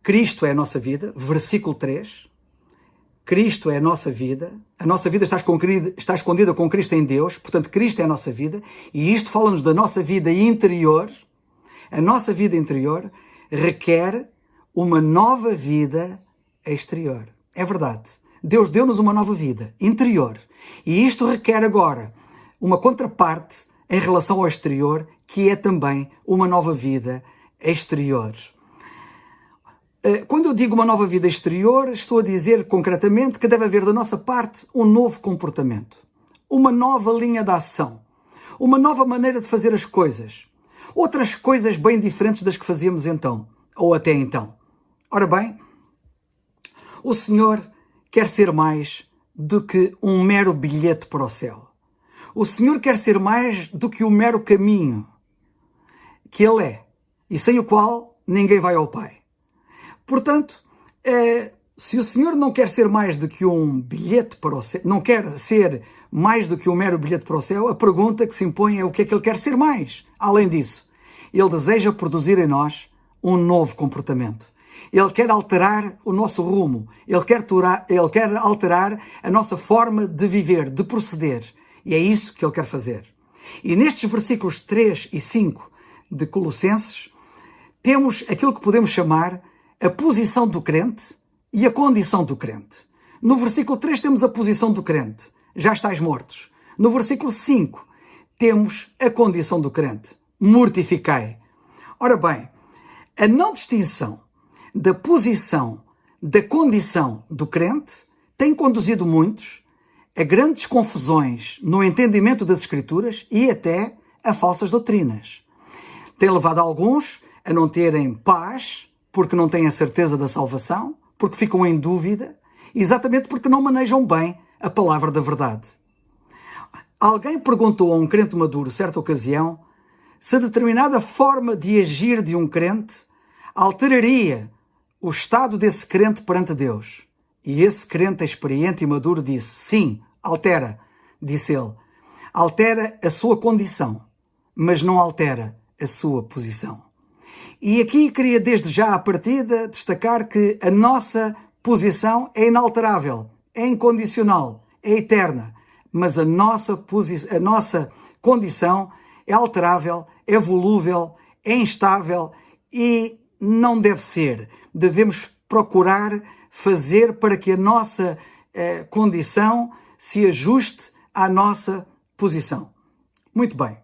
Cristo é a nossa vida, versículo 3, Cristo é a nossa vida está escondida com Cristo em Deus, portanto Cristo é a nossa vida, e isto fala-nos da nossa vida interior. A nossa vida interior requer uma nova vida exterior. É verdade. Deus deu-nos uma nova vida interior. E isto requer agora uma contraparte em relação ao exterior, que é também uma nova vida exterior. Quando eu digo uma nova vida exterior, estou a dizer concretamente que deve haver da nossa parte um novo comportamento, uma nova linha de ação, uma nova maneira de fazer as coisas, outras coisas bem diferentes das que fazíamos então, ou até então. Ora bem, o Senhor quer ser mais do que um mero bilhete para o céu. O Senhor quer ser mais do que o mero caminho que Ele é, e sem o qual ninguém vai ao Pai. Portanto, se o Senhor não quer ser mais do que um bilhete para o céu, não quer ser mais do que um mero bilhete para o céu, a pergunta que se impõe é o que é que Ele quer ser mais. Além disso, Ele deseja produzir em nós um novo comportamento. Ele quer alterar o nosso rumo. Ele quer alterar a nossa forma de viver, de proceder. E é isso que Ele quer fazer. E nestes versículos 3 e 5 de Colossenses, temos aquilo que podemos chamar a posição do crente e a condição do crente. No versículo 3 temos a posição do crente. Já estáis mortos. No versículo 5 temos a condição do crente. Mortificai. Ora bem, a não distinção da posição, da condição do crente tem conduzido muitos a grandes confusões no entendimento das Escrituras e até a falsas doutrinas. Tem levado alguns a não terem paz porque não têm a certeza da salvação, porque ficam em dúvida, exatamente porque não manejam bem a palavra da verdade. Alguém perguntou a um crente maduro, certa ocasião, se a determinada forma de agir de um crente alteraria o estado desse crente perante Deus. E esse crente experiente e maduro disse, sim, altera, disse ele. Altera a sua condição, mas não altera a sua posição. E aqui queria desde já à partida destacar que a nossa posição é inalterável, é incondicional, é eterna, mas a nossa condição é alterável, é volúvel, é instável e não deve ser. Devemos procurar fazer para que a nossa condição se ajuste à nossa posição. Muito bem.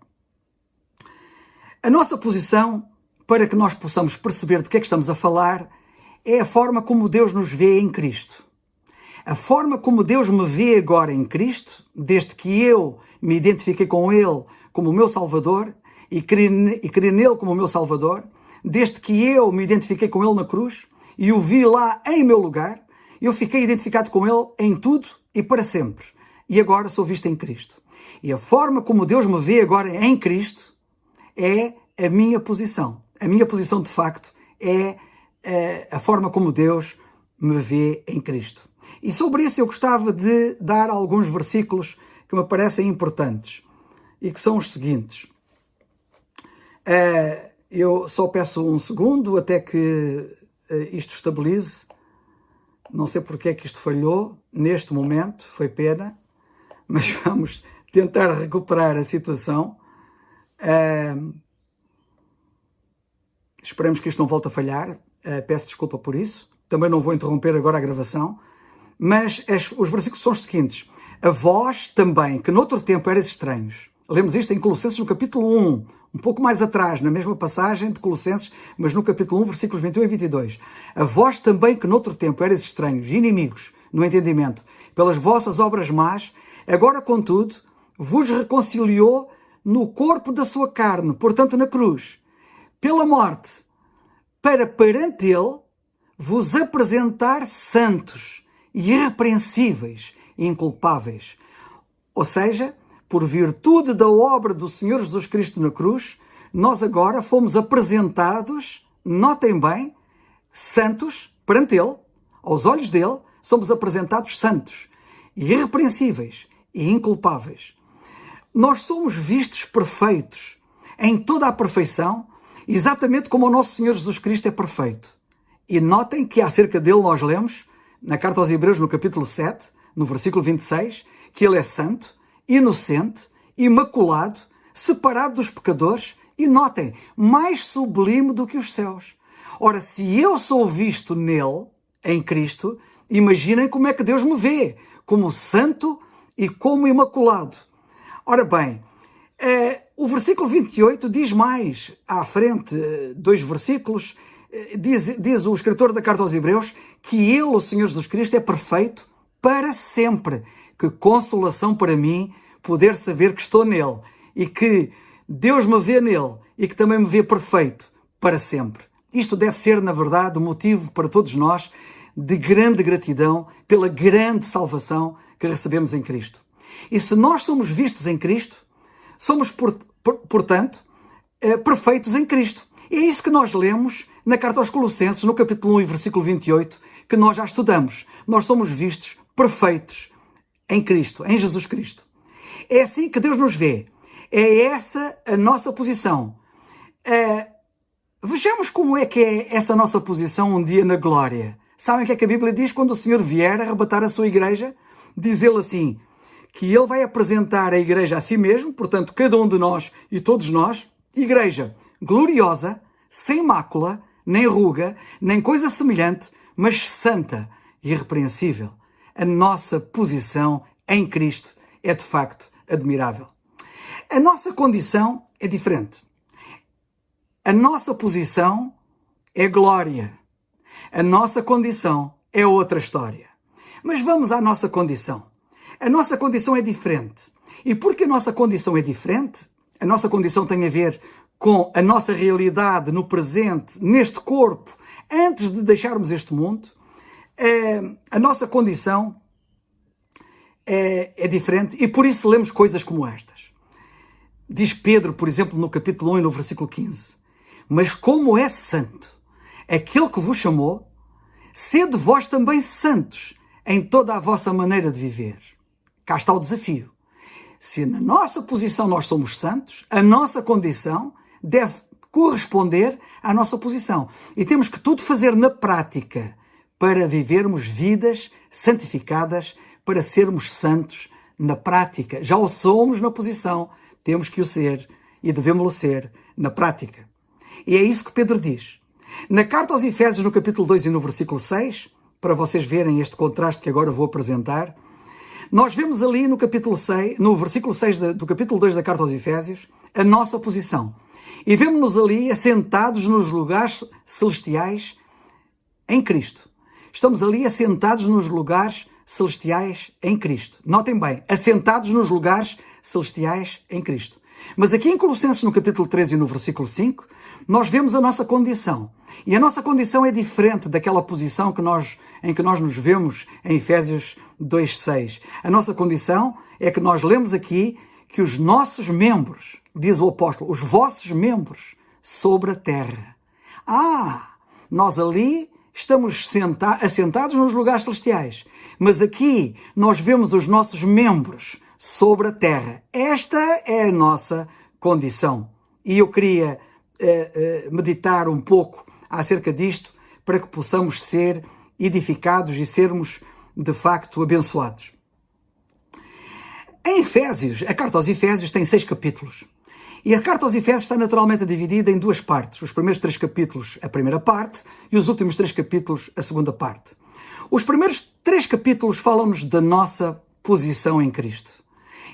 A nossa posição, para que nós possamos perceber de que é que estamos a falar, é a forma como Deus nos vê em Cristo. A forma como Deus me vê agora em Cristo, desde que eu me identifiquei com Ele como o meu Salvador e criei nele como o meu Salvador, desde que eu me identifiquei com Ele na cruz e o vi lá em meu lugar, eu fiquei identificado com Ele em tudo e para sempre. E agora sou visto em Cristo. E a forma como Deus me vê agora em Cristo é a minha posição. A minha posição, de facto, é a forma como Deus me vê em Cristo. E sobre isso eu gostava de dar alguns versículos que me parecem importantes e que são os seguintes. Eu só peço um segundo até que isto estabilize. Não sei porque é que isto falhou neste momento, foi pena, mas vamos tentar recuperar a situação. Esperemos que isto não volte a falhar. Peço desculpa por isso. Também não vou interromper agora a gravação. Mas os versículos são os seguintes. A vós também, que noutro tempo erais estranhos. Lemos isto em Colossenses no capítulo 1, um pouco mais atrás, na mesma passagem de Colossenses, mas no capítulo 1, versículos 21 e 22. A vós também, que noutro tempo erais estranhos e inimigos no entendimento, pelas vossas obras más, agora, contudo, vos reconciliou no corpo da sua carne, portanto na cruz, pela morte, para perante ele vos apresentar santos e irrepreensíveis inculpáveis. Ou seja, por virtude da obra do Senhor Jesus Cristo na cruz, nós agora fomos apresentados, notem bem, santos perante Ele, aos olhos dele, somos apresentados santos, irrepreensíveis e inculpáveis. Nós somos vistos perfeitos, em toda a perfeição, exatamente como o nosso Senhor Jesus Cristo é perfeito. E notem que acerca dele nós lemos, na carta aos Hebreus, no capítulo 7, no versículo 26, que ele é santo, inocente, imaculado, separado dos pecadores e, notem, mais sublime do que os céus. Ora, se eu sou visto nele, em Cristo, imaginem como é que Deus me vê, como santo e como imaculado. Ora bem, o versículo 28 diz mais à frente, 2 versículos, diz o escritor da carta aos Hebreus que ele, o Senhor Jesus Cristo, é perfeito para sempre. Que consolação para mim poder saber que estou nele e que Deus me vê nele e que também me vê perfeito para sempre. Isto deve ser, na verdade, um motivo para todos nós de grande gratidão pela grande salvação que recebemos em Cristo. E se nós somos vistos em Cristo, somos, portanto, perfeitos em Cristo. E é isso que nós lemos na carta aos Colossenses, no capítulo 1 e versículo 28, que nós já estudamos. Nós somos vistos perfeitos em Cristo, em Jesus Cristo. É assim que Deus nos vê. É essa a nossa posição. Vejamos como é que é essa nossa posição um dia na glória. Sabem o que é que a Bíblia diz quando o Senhor vier arrebatar a sua igreja? Diz ele assim, que ele vai apresentar a igreja a si mesmo, portanto, cada um de nós e todos nós, igreja gloriosa, sem mácula, nem ruga, nem coisa semelhante, mas santa e irrepreensível. A nossa posição em Cristo é, de facto, admirável. A nossa condição é diferente. A nossa posição é glória. A nossa condição é outra história. Mas vamos à nossa condição. A nossa condição é diferente. E porque a nossa condição é diferente, a nossa condição tem a ver com a nossa realidade no presente, neste corpo, antes de deixarmos este mundo, a nossa condição é diferente e por isso lemos coisas como estas. Diz Pedro, por exemplo, no capítulo 1 e no versículo 15, mas como é santo aquele que vos chamou, sede vós também santos em toda a vossa maneira de viver. Cá está o desafio. Se na nossa posição nós somos santos, a nossa condição deve corresponder à nossa posição. E temos que tudo fazer na prática para vivermos vidas santificadas, para sermos santos na prática. Já o somos na posição, temos que o ser e devemos-lo ser na prática. E é isso que Pedro diz. Na carta aos Efésios, no capítulo 2 e no versículo 6, para vocês verem este contraste que agora vou apresentar, nós vemos ali no capítulo 6, no versículo 6 do capítulo 2 da carta aos Efésios, a nossa posição. E vemos-nos ali assentados nos lugares celestiais em Cristo. Estamos ali assentados nos lugares celestiais em Cristo. Notem bem, assentados nos lugares celestiais em Cristo. Mas aqui em Colossenses, no capítulo 13 e no versículo 5, nós vemos a nossa condição. E a nossa condição é diferente daquela posição em que nós nos vemos em Efésios 2:6. A nossa condição é que nós lemos aqui que os nossos membros, diz o apóstolo, os vossos membros sobre a terra. Nós ali estamos assentados nos lugares celestiais, mas aqui nós vemos os nossos membros sobre a terra. Esta é a nossa condição. E eu queria meditar um pouco acerca disto para que possamos ser edificados e sermos, de facto, abençoados. Em Efésios, a carta aos Efésios tem 6 capítulos. E a carta aos Efésios está naturalmente dividida em 2 partes. Os primeiros 3 capítulos, a primeira parte, e os últimos 3 capítulos, a segunda parte. Os primeiros 3 capítulos falam-nos da nossa posição em Cristo.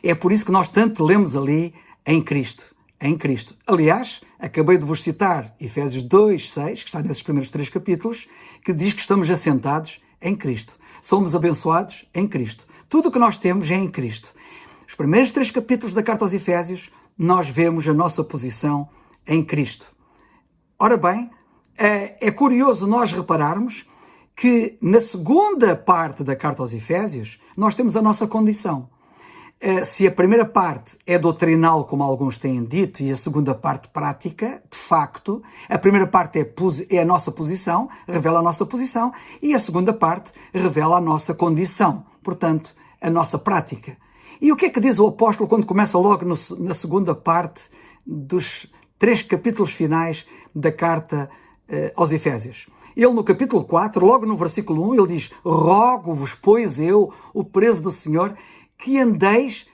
É por isso que nós tanto lemos ali em Cristo. Em Cristo. Aliás, acabei de vos citar Efésios 2:6, que está nesses primeiros 3 capítulos, que diz que estamos assentados em Cristo. Somos abençoados em Cristo. Tudo o que nós temos é em Cristo. Os primeiros 3 capítulos da carta aos Efésios, nós vemos a nossa posição em Cristo. Ora bem, é curioso nós repararmos que na segunda parte da carta aos Efésios nós temos a nossa condição. Se a primeira parte é doutrinal, como alguns têm dito, e a segunda parte prática, de facto, a primeira parte é a nossa posição, revela a nossa posição, e a segunda parte revela a nossa condição, portanto, a nossa prática. E o que é que diz o apóstolo quando começa logo na segunda parte dos 3 capítulos finais da carta aos Efésios? Ele no capítulo 4, logo no versículo 1, ele diz: rogo-vos, pois eu, o preso do Senhor, que andeis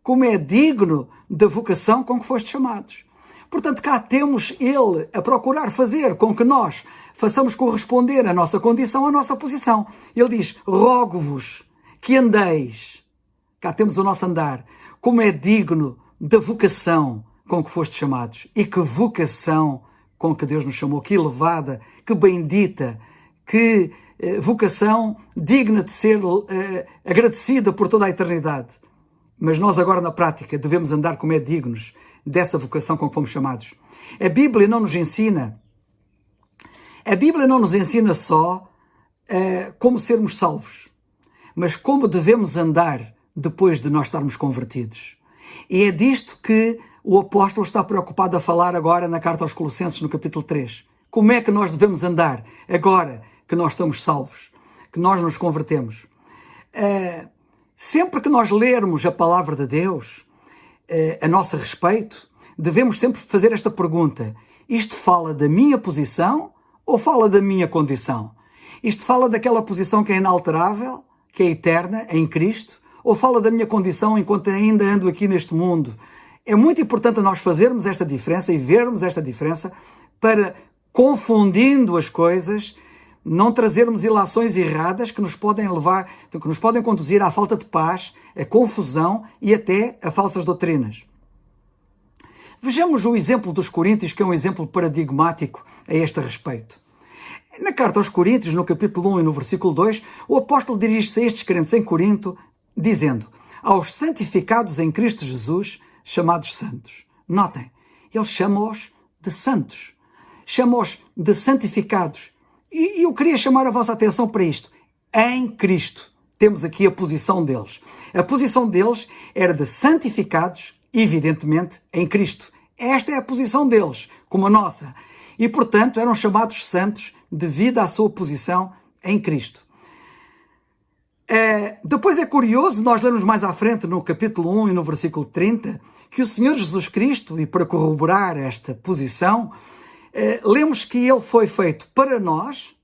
como é digno da vocação com que fostes chamados. Portanto, cá temos ele a procurar fazer com que nós façamos corresponder a nossa condição, a nossa posição. Ele diz: rogo-vos que andeis, cá temos o nosso andar, como é digno da vocação com que fostes chamados. E que vocação com que Deus nos chamou, que elevada, que bendita, que vocação digna de ser agradecida por toda a eternidade. Mas nós agora na prática devemos andar como é dignos dessa vocação com que fomos chamados. A Bíblia não nos ensina só como sermos salvos, mas como devemos andar depois de nós estarmos convertidos. E é disto que o apóstolo está preocupado a falar agora na carta aos Colossenses, no capítulo 3. Como é que nós devemos andar agora que nós estamos salvos, que nós nos convertemos? Sempre que nós lermos a palavra de Deus a nosso respeito, devemos sempre fazer esta pergunta: isto fala da minha posição ou fala da minha condição? Isto fala daquela posição que é inalterável, que é eterna, em Cristo, ou fala da minha condição enquanto ainda ando aqui neste mundo? É muito importante nós fazermos esta diferença e vermos esta diferença para, confundindo as coisas, não trazermos ilações erradas que nos podem levar, que nos podem conduzir à falta de paz, à confusão e até a falsas doutrinas. Vejamos o exemplo dos Coríntios, que é um exemplo paradigmático a este respeito. Na carta aos Coríntios, no capítulo 1 e no versículo 2, o apóstolo dirige-se a estes crentes em Corinto, dizendo: aos santificados em Cristo Jesus, chamados santos. Notem, ele chama-os de santos, chama-os de santificados. E eu queria chamar a vossa atenção para isto. Em Cristo, temos aqui a posição deles. A posição deles era de santificados, evidentemente, em Cristo. Esta é a posição deles, como a nossa. E, portanto, eram chamados santos devido à sua posição em Cristo. Depois é curioso, nós lemos mais à frente, no capítulo 1 e no versículo 30, que o Senhor Jesus Cristo, e para corroborar esta posição, lemos que ele foi feito para nós.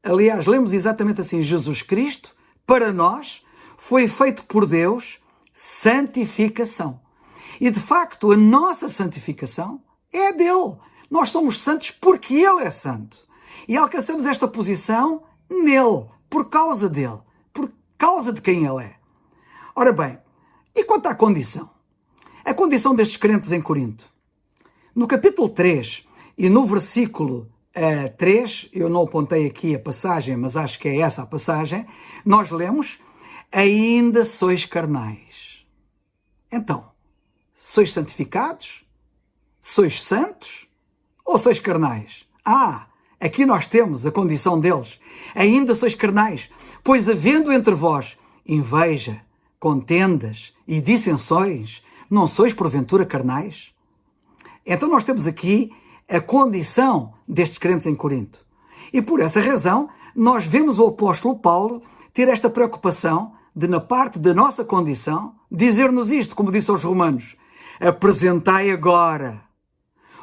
Aliás, lemos exatamente assim: Jesus Cristo, para nós, foi feito por Deus santificação. E de facto, a nossa santificação é a dele. Nós somos santos porque ele é santo. E alcançamos esta posição nele, por causa dele, por causa de quem ele é. Ora bem, e quanto à condição? A condição destes crentes em Corinto. No capítulo 3 e no versículo 3, eu não apontei aqui a passagem, mas acho que é essa a passagem, nós lemos: ainda sois carnais. Então, sois santificados? Sois santos? Ou sois carnais? Aqui nós temos a condição deles. Ainda sois carnais, pois havendo entre vós inveja, contendas e dissensões, não sois porventura carnais? Então nós temos aqui a condição destes crentes em Corinto. E por essa razão, nós vemos o apóstolo Paulo ter esta preocupação de, na parte da nossa condição, dizer-nos isto, como disse aos Romanos: apresentai agora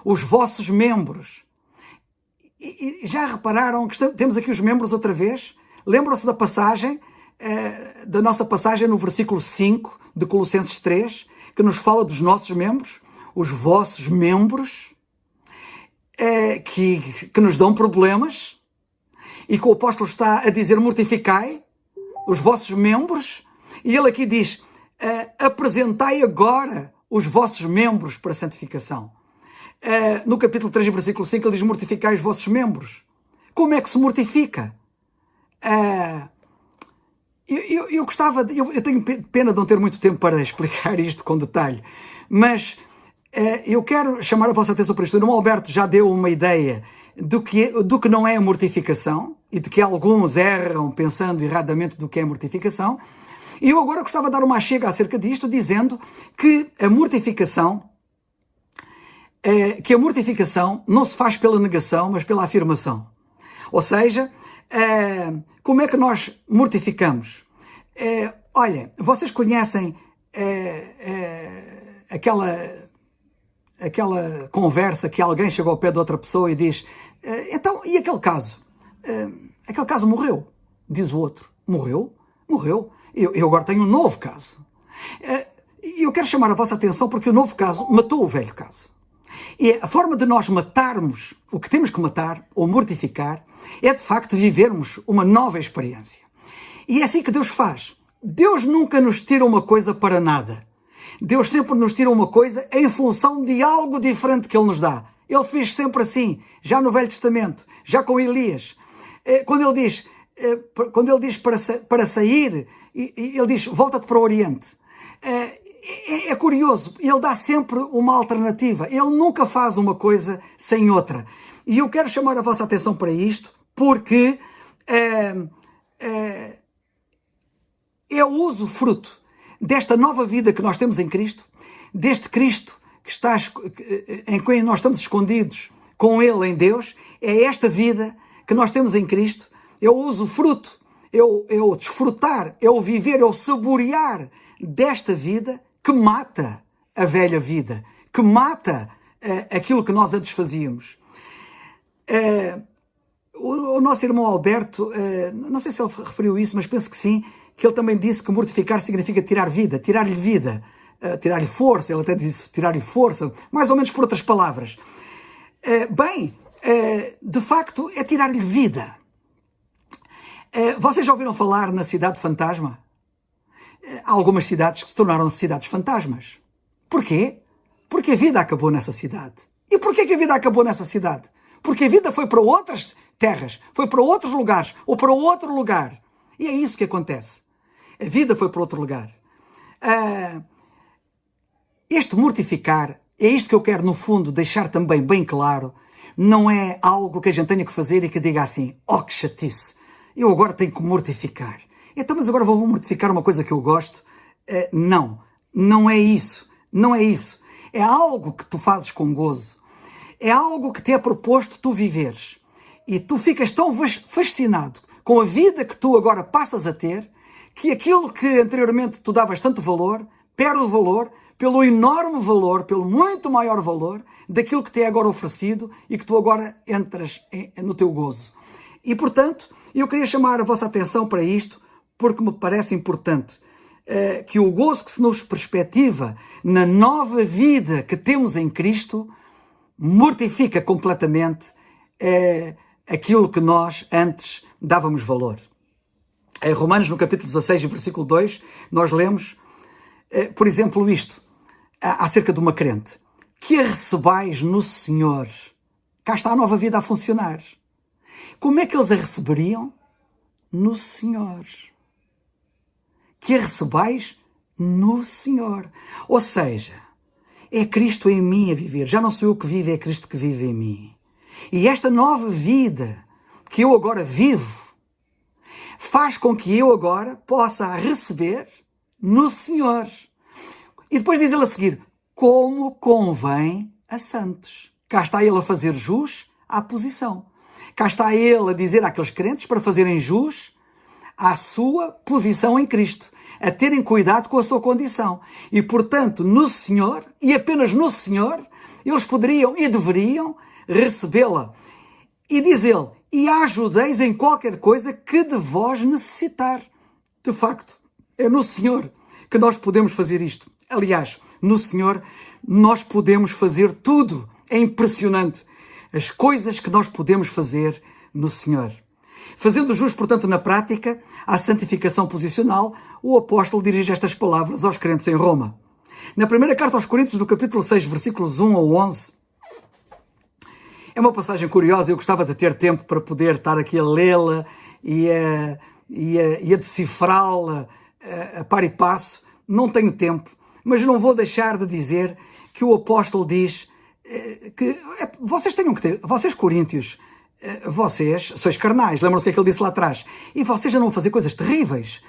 os vossos membros. E já repararam que temos aqui os membros outra vez? Lembram-se da passagem, da nossa passagem no versículo 5 de Colossenses 3, que nos fala dos nossos membros, os vossos membros, que nos dão problemas, e que o apóstolo está a dizer: mortificai os vossos membros, e ele aqui diz: apresentai agora os vossos membros para santificação. No capítulo 3, versículo 5, ele diz: mortificai os vossos membros. Como é que se mortifica? Eu tenho pena de não ter muito tempo para explicar isto com detalhe, mas eu quero chamar a vossa atenção para isto. O irmão Alberto já deu uma ideia do que não é a mortificação e de que alguns erram pensando erradamente do que é mortificação. E eu agora gostava de dar uma chega acerca disto, dizendo que a mortificação não se faz pela negação, mas pela afirmação. Ou seja, como é que nós mortificamos? Olha, vocês conhecem aquela conversa que alguém chegou ao pé de outra pessoa e diz: então, e aquele caso? Aquele caso morreu. Diz o outro: morreu? Morreu. Eu agora tenho um novo caso. E eu quero chamar a vossa atenção porque o novo caso matou o velho caso. E a forma de nós matarmos o que temos que matar, ou mortificar, é de facto vivermos uma nova experiência. E é assim que Deus faz. Deus nunca nos tira uma coisa para nada. Deus sempre nos tira uma coisa em função de algo diferente que Ele nos dá. Ele fez sempre assim, já no Velho Testamento, já com Elias. Quando ele diz para sair, ele diz: volta-te para o Oriente. É curioso, ele dá sempre uma alternativa. Ele nunca faz uma coisa sem outra. E eu quero chamar a vossa atenção para isto, porque eu uso fruto desta nova vida que nós temos em Cristo, deste Cristo em quem nós estamos escondidos com Ele em Deus. É esta vida que nós temos em Cristo. Eu uso fruto, eu desfrutar, eu viver, eu saborear desta vida que mata a velha vida, que mata aquilo que nós antes fazíamos. O nosso irmão Alberto, não sei se ele referiu isso, mas penso que sim, que ele também disse que mortificar significa tirar vida, tirar-lhe vida, tirar-lhe força. Ele até disse tirar-lhe força, mais ou menos por outras palavras. De facto, é tirar-lhe vida. Vocês já ouviram falar na cidade fantasma? Há algumas cidades que se tornaram cidades fantasmas. Porquê? Porque a vida acabou nessa cidade. E porquê que a vida acabou nessa cidade? Porque a vida foi para outras terras, foi para outros lugares, ou para outro lugar. E é isso que acontece. A vida foi para outro lugar. Este mortificar, é isto que eu quero, no fundo, deixar também bem claro. Não é algo que a gente tenha que fazer e que diga assim: oh, que chatice, eu agora tenho que mortificar. Então, mas agora vou mortificar uma coisa que eu gosto? Não é isso. Não é isso. É algo que tu fazes com gozo. É algo que te é proposto tu viveres. E tu ficas tão fascinado com a vida que tu agora passas a ter, que aquilo que anteriormente tu davas tanto valor, perde o valor pelo enorme valor, pelo muito maior valor daquilo que te é agora oferecido e que tu agora entras no teu gozo. E, portanto, eu queria chamar a vossa atenção para isto, porque me parece importante que o gozo que se nos perspectiva na nova vida que temos em Cristo mortifica completamente aquilo que nós antes dávamos valor. Em Romanos, no capítulo 16, versículo 2, nós lemos, por exemplo, isto, acerca de uma crente: que a recebais no Senhor. Cá está a nova vida a funcionar. Como é que eles a receberiam? No Senhor. Que a recebais no Senhor. Ou seja, é Cristo em mim a viver. Já não sou eu que vivo, é Cristo que vive em mim. E esta nova vida que eu agora vivo faz com que eu agora possa receber no Senhor. E depois diz ele a seguir: como convém a santos. Cá está ele a fazer jus à posição. Cá está ele a dizer àqueles crentes para fazerem jus à sua posição em Cristo, a terem cuidado com a sua condição. E, portanto, no Senhor, e apenas no Senhor, eles poderiam e deveriam recebê-la. E diz ele: e ajudeis em qualquer coisa que de vós necessitar. De facto, é no Senhor que nós podemos fazer isto. Aliás, no Senhor nós podemos fazer tudo. É impressionante as coisas que nós podemos fazer no Senhor. Fazendo jus, portanto, na prática, à santificação posicional, o apóstolo dirige estas palavras aos crentes em Roma. Na primeira carta aos Coríntios, no capítulo 6, versículos 1 ao 11, é uma passagem curiosa. Eu gostava de ter tempo para poder estar aqui a lê-la e a decifrá-la a par e passo. Não tenho tempo, mas não vou deixar de dizer que o apóstolo diz que vocês coríntios, vocês sois carnais. Lembram-se o que ele disse lá atrás? E vocês andam a fazer coisas terríveis.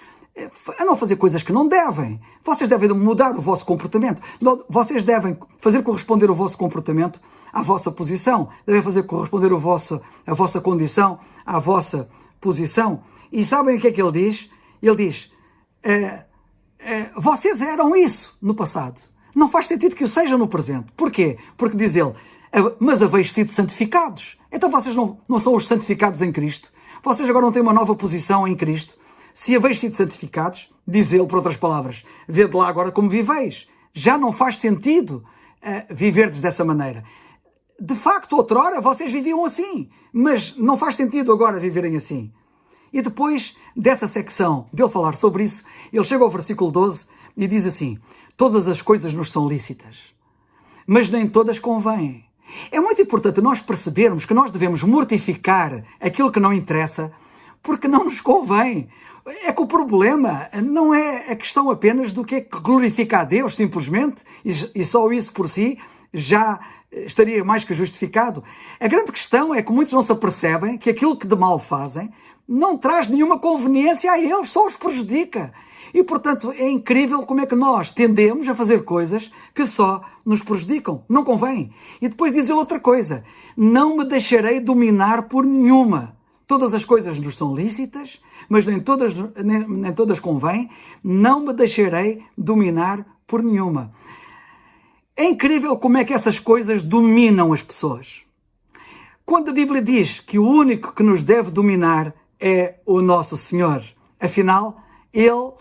Andam a fazer coisas que não devem. Vocês devem mudar o vosso comportamento. Vocês devem fazer corresponder o vosso comportamento à vossa posição. Devem fazer corresponder a vossa condição à vossa posição. E sabem o que é que ele diz? Ele diz, vocês eram isso no passado. Não faz sentido que o sejam no presente. Porquê? Porque diz ele, mas haveis sido santificados. Então vocês não são os santificados em Cristo. Vocês agora não têm uma nova posição em Cristo. Se haveis sido santificados, diz ele, por outras palavras, vede lá agora como viveis. Já não faz sentido viverdes dessa maneira. De facto, outrora, vocês viviam assim, mas não faz sentido agora viverem assim. E depois dessa secção, dele falar sobre isso, ele chega ao versículo 12 e diz assim, todas as coisas nos são lícitas, mas nem todas convêm. É muito importante nós percebermos que nós devemos mortificar aquilo que não interessa, porque não nos convém. É que o problema não é a questão apenas do que é que glorifica a Deus, simplesmente, e só isso por si já estaria mais que justificado. A grande questão é que muitos não se apercebem que aquilo que de mal fazem não traz nenhuma conveniência a eles, só os prejudica. E, portanto, é incrível como é que nós tendemos a fazer coisas que só nos prejudicam. Não convém. E depois diz ele outra coisa. Não me deixarei dominar por nenhuma. Todas as coisas nos são lícitas, mas nem todas convêm. Não me deixarei dominar por nenhuma. É incrível como é que essas coisas dominam as pessoas. Quando a Bíblia diz que o único que nos deve dominar é o nosso Senhor. Afinal, Ele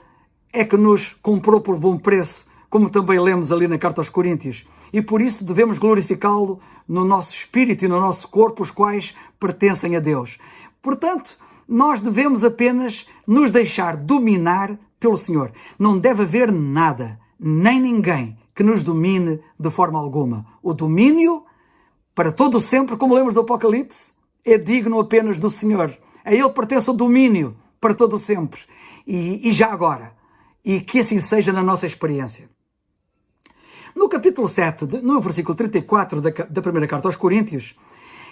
é que nos comprou por bom preço, como também lemos ali na Carta aos Coríntios. E por isso devemos glorificá-lo no nosso espírito e no nosso corpo, os quais pertencem a Deus. Portanto, nós devemos apenas nos deixar dominar pelo Senhor. Não deve haver nada, nem ninguém, que nos domine de forma alguma. O domínio, para todo o sempre, como lemos do Apocalipse, é digno apenas do Senhor. A Ele pertence o domínio para todo o sempre. E já agora. E que assim seja na nossa experiência. No capítulo 7, no versículo 34 da primeira carta aos Coríntios,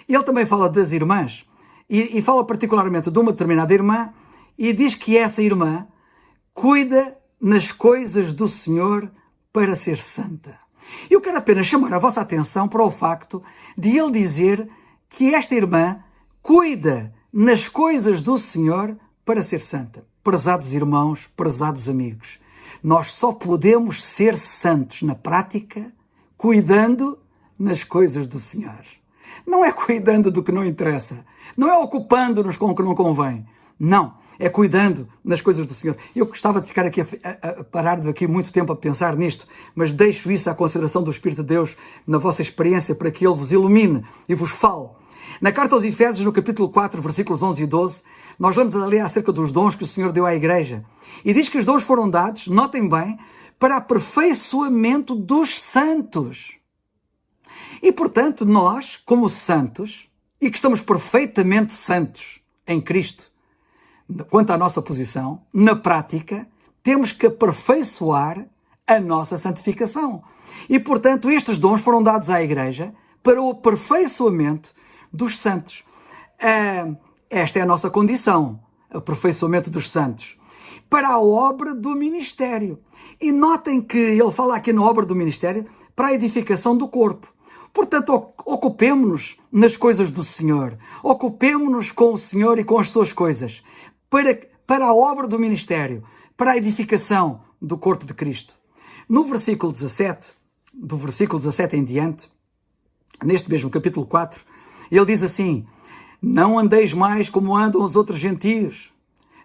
ele também fala das irmãs. E fala particularmente de uma determinada irmã e diz que essa irmã cuida nas coisas do Senhor para ser santa. Eu quero apenas chamar a vossa atenção para o facto de ele dizer que esta irmã cuida nas coisas do Senhor para ser santa. Prezados irmãos, prezados amigos, nós só podemos ser santos na prática cuidando nas coisas do Senhor. Não é cuidando do que não interessa. Não é ocupando-nos com o que não convém. Não. É cuidando nas coisas do Senhor. Eu gostava de ficar aqui a parar daqui muito tempo a pensar nisto, mas deixo isso à consideração do Espírito de Deus na vossa experiência para que Ele vos ilumine e vos fale. Na carta aos Efésios, no capítulo 4, versículos 11 e 12, nós lemos ali acerca dos dons que o Senhor deu à Igreja. E diz que os dons foram dados, notem bem, para aperfeiçoamento dos santos. E, portanto, nós, como santos, e que estamos perfeitamente santos em Cristo, quanto à nossa posição, na prática, temos que aperfeiçoar a nossa santificação. E, portanto, estes dons foram dados à Igreja para o aperfeiçoamento dos santos. Esta é a nossa condição, aperfeiçoamento dos santos, para a obra do ministério. E notem que ele fala aqui na obra do ministério para a edificação do corpo. Portanto, ocupemo-nos nas coisas do Senhor. Ocupemo-nos com o Senhor e com as suas coisas. Para a obra do ministério, para a edificação do corpo de Cristo. No versículo 17, do versículo 17 em diante, neste mesmo capítulo 4, ele diz assim: não andeis mais como andam os outros gentios,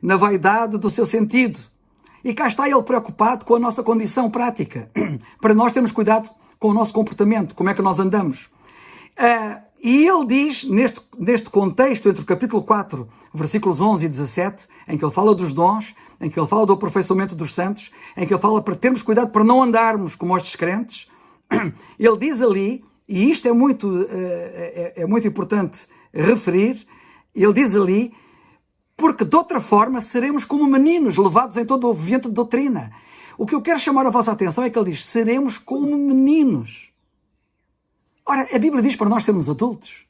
na vaidade do seu sentido. E cá está ele preocupado com a nossa condição prática. Para nós termos cuidado com o nosso comportamento, como é que nós andamos. E ele diz, neste contexto, entre o capítulo 4, versículos 11 e 17, em que ele fala dos dons, em que ele fala do aperfeiçoamento dos santos, em que ele fala para termos cuidado para não andarmos como os descrentes, ele diz ali, e isto é muito importante referir, ele diz ali, porque de outra forma seremos como meninos, levados em todo o vento de doutrina. O que eu quero chamar a vossa atenção é que ele diz, seremos como meninos. Ora, a Bíblia diz para nós sermos adultos.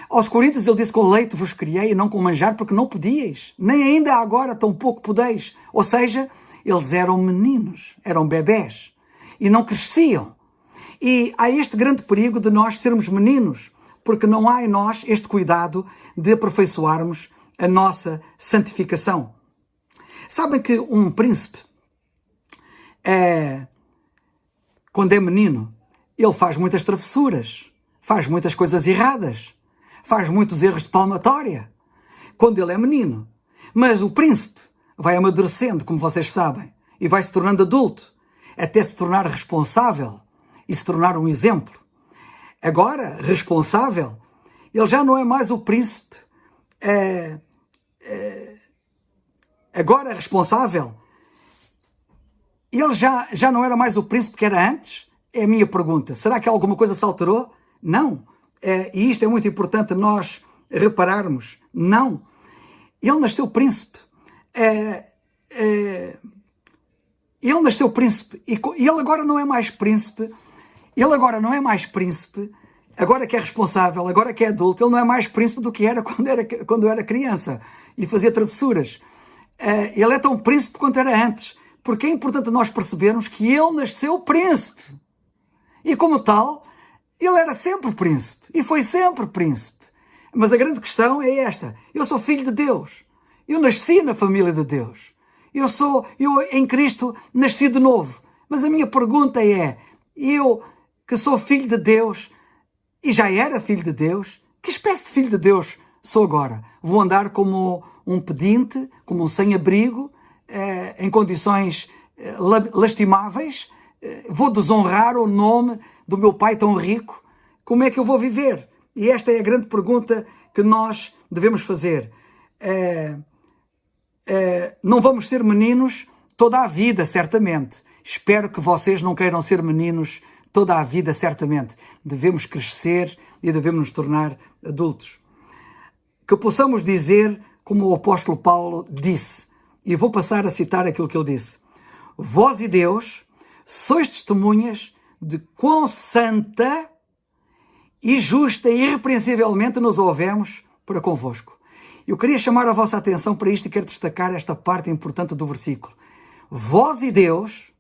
Aos Coríntios ele disse: com leite vos criei e não com manjar, porque não podíeis, nem ainda agora tão pouco podeis. Ou seja, eles eram meninos, eram bebés e não cresciam. E há este grande perigo de nós sermos meninos, porque não há em nós este cuidado de aperfeiçoarmos a nossa santificação. Sabem que um príncipe, quando é menino, ele faz muitas travessuras, faz muitas coisas erradas, faz muitos erros de palmatória, quando ele é menino. Mas o príncipe vai amadurecendo, como vocês sabem, e vai se tornando adulto, até se tornar responsável e se tornar um exemplo. Agora, responsável, ele já não é mais o príncipe. Agora, responsável, ele já não era mais o príncipe que era antes? É a minha pergunta. Será que alguma coisa se alterou? Não. E isto é muito importante nós repararmos. Não. Ele nasceu príncipe. Ele nasceu príncipe. E ele agora não é mais príncipe. Ele agora não é mais príncipe. Agora que é responsável, agora que é adulto, ele não é mais príncipe do que era quando era criança e fazia travessuras. Ele é tão príncipe quanto era antes. Porque é importante nós percebermos que ele nasceu príncipe. E como tal, ele era sempre príncipe. E foi sempre príncipe. Mas a grande questão é esta. Eu sou filho de Deus. Eu nasci na família de Deus. Eu em Cristo nasci de novo. Mas a minha pergunta é, eu que sou filho de Deus e já era filho de Deus, que espécie de filho de Deus sou agora? Vou andar como um pedinte, como um sem-abrigo, em condições lastimáveis? Vou desonrar o nome do meu pai tão rico? Como é que eu vou viver? E esta é a grande pergunta que nós devemos fazer. Não vamos ser meninos toda a vida, certamente. Espero que vocês não queiram ser meninos toda a vida, certamente. Devemos crescer e devemos nos tornar adultos. Que possamos dizer, como o apóstolo Paulo disse, e vou passar a citar aquilo que ele disse: vós e Deus sois testemunhas de quão santa e justa e irrepreensivelmente nos ouvemos para convosco. Eu queria chamar a vossa atenção para isto e quero destacar esta parte importante do versículo. Vós e Deus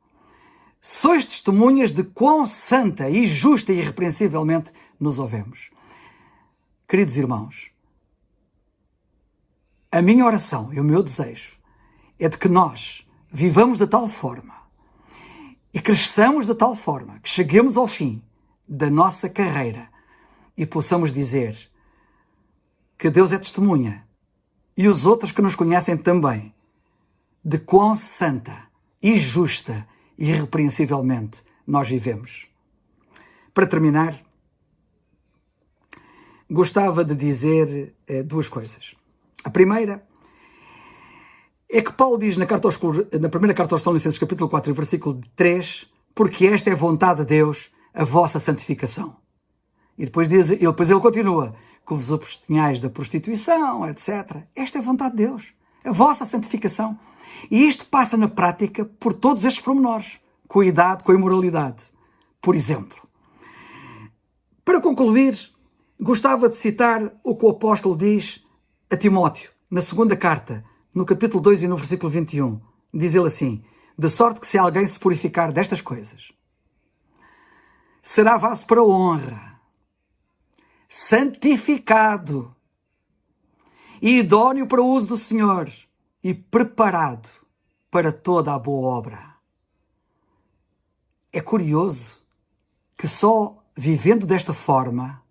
sois testemunhas de quão santa e justa e irrepreensivelmente nos ouvemos. Queridos irmãos, a minha oração e o meu desejo é de que nós vivamos de tal forma e cresçamos de tal forma que cheguemos ao fim da nossa carreira e possamos dizer que Deus é testemunha e os outros que nos conhecem também de quão santa e justa e irrepreensivelmente nós vivemos. Para terminar, gostava de dizer duas coisas. A primeira é que Paulo diz na primeira carta aos Tessalonicenses, capítulo 4, versículo 3, porque esta é a vontade de Deus, a vossa santificação. E depois ele continua, que vos abstenhais da prostituição, etc. Esta é a vontade de Deus, a vossa santificação. E isto passa na prática por todos estes pormenores. Cuidado com a imoralidade, por exemplo. Para concluir, gostava de citar o que o apóstolo diz a Timóteo, na segunda carta, no capítulo 2 e no versículo 21. Diz ele assim: de sorte que se alguém se purificar destas coisas, será vaso para honra, santificado e idóneo para o uso do Senhor e preparado para toda a boa obra. É curioso que só vivendo desta forma,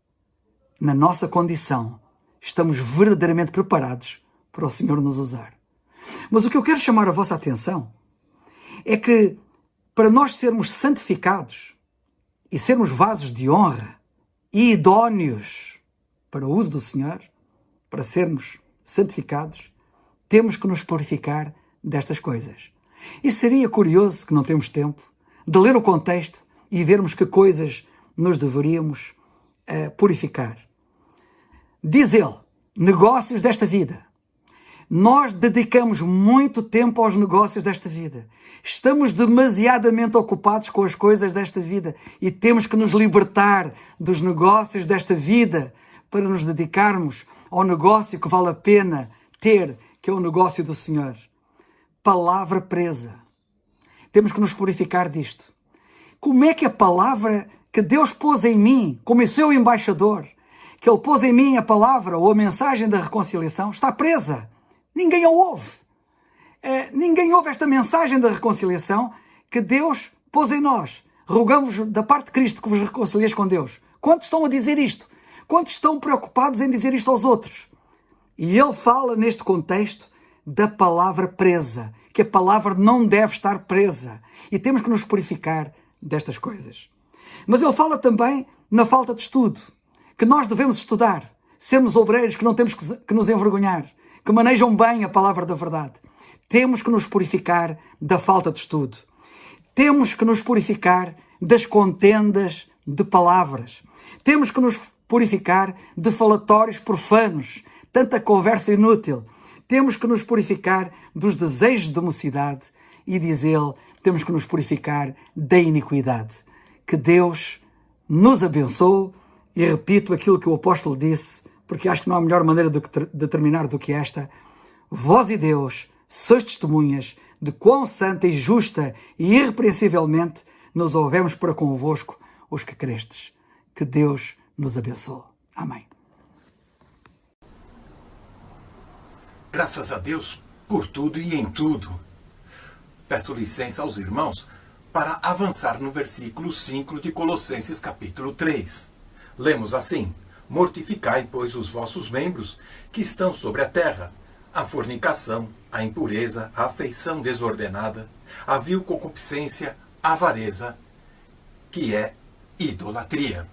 na nossa condição, estamos verdadeiramente preparados para o Senhor nos usar. Mas o que eu quero chamar a vossa atenção é que para nós sermos santificados e sermos vasos de honra e idóneos para o uso do Senhor, para sermos santificados, temos que nos purificar destas coisas. E seria curioso, que não temos tempo, de ler o contexto e vermos que coisas nos deveríamos purificar. Diz ele, negócios desta vida. Nós dedicamos muito tempo aos negócios desta vida. Estamos demasiadamente ocupados com as coisas desta vida e temos que nos libertar dos negócios desta vida para nos dedicarmos ao negócio que vale a pena ter, que é o negócio do Senhor. Palavra presa. Temos que nos purificar disto. Como é que a palavra que Deus pôs em mim, como o seu embaixador, que Ele pôs em mim a palavra ou a mensagem da reconciliação, está presa? Ninguém a ouve. Ninguém ouve esta mensagem da reconciliação que Deus pôs em nós. Rogamos da parte de Cristo que vos reconcilieis com Deus. Quantos estão a dizer isto? Quantos estão preocupados em dizer isto aos outros? E ele fala neste contexto da palavra presa, que a palavra não deve estar presa. E temos que nos purificar destas coisas. Mas ele fala também na falta de estudo, que nós devemos estudar, sermos obreiros que não temos que nos envergonhar, que manejam bem a palavra da verdade. Temos que nos purificar da falta de estudo. Temos que nos purificar das contendas de palavras. Temos que nos purificar de falatórios profanos, tanta conversa inútil. Temos que nos purificar dos desejos de mocidade e, diz ele, temos que nos purificar da iniquidade. Que Deus nos abençoe e repito aquilo que o apóstolo disse, porque acho que não há melhor maneira de terminar do que esta. Vós e Deus sois testemunhas de quão santa e justa e irrepreensivelmente nos houvemos para convosco os que crestes. Que Deus nos abençoe. Amém. Graças a Deus por tudo e em tudo. Peço licença aos irmãos para avançar no versículo 5 de Colossenses capítulo 3. Lemos assim: Mortificai, pois, os vossos membros que estão sobre a terra, a fornicação, a impureza, a afeição desordenada, a vil concupiscência, a avareza, que é idolatria.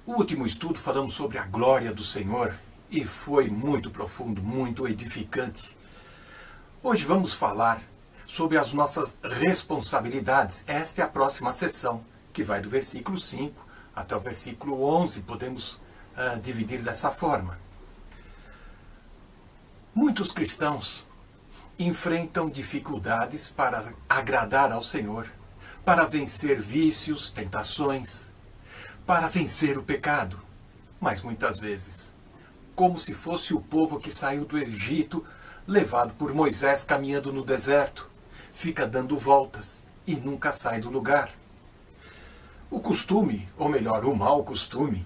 O último estudo falamos sobre a glória do Senhor e foi muito profundo, muito edificante. Hoje vamos falar sobre as nossas responsabilidades. Esta é a próxima sessão, que vai do versículo 5 até o versículo 11. Podemos dividir dessa forma. Muitos cristãos enfrentam dificuldades para agradar ao Senhor, para vencer vícios, tentações, para vencer o pecado. Mas muitas vezes, como se fosse o povo que saiu do Egito, levado por Moisés caminhando no deserto, fica dando voltas e nunca sai do lugar. O costume, ou melhor, o mau costume,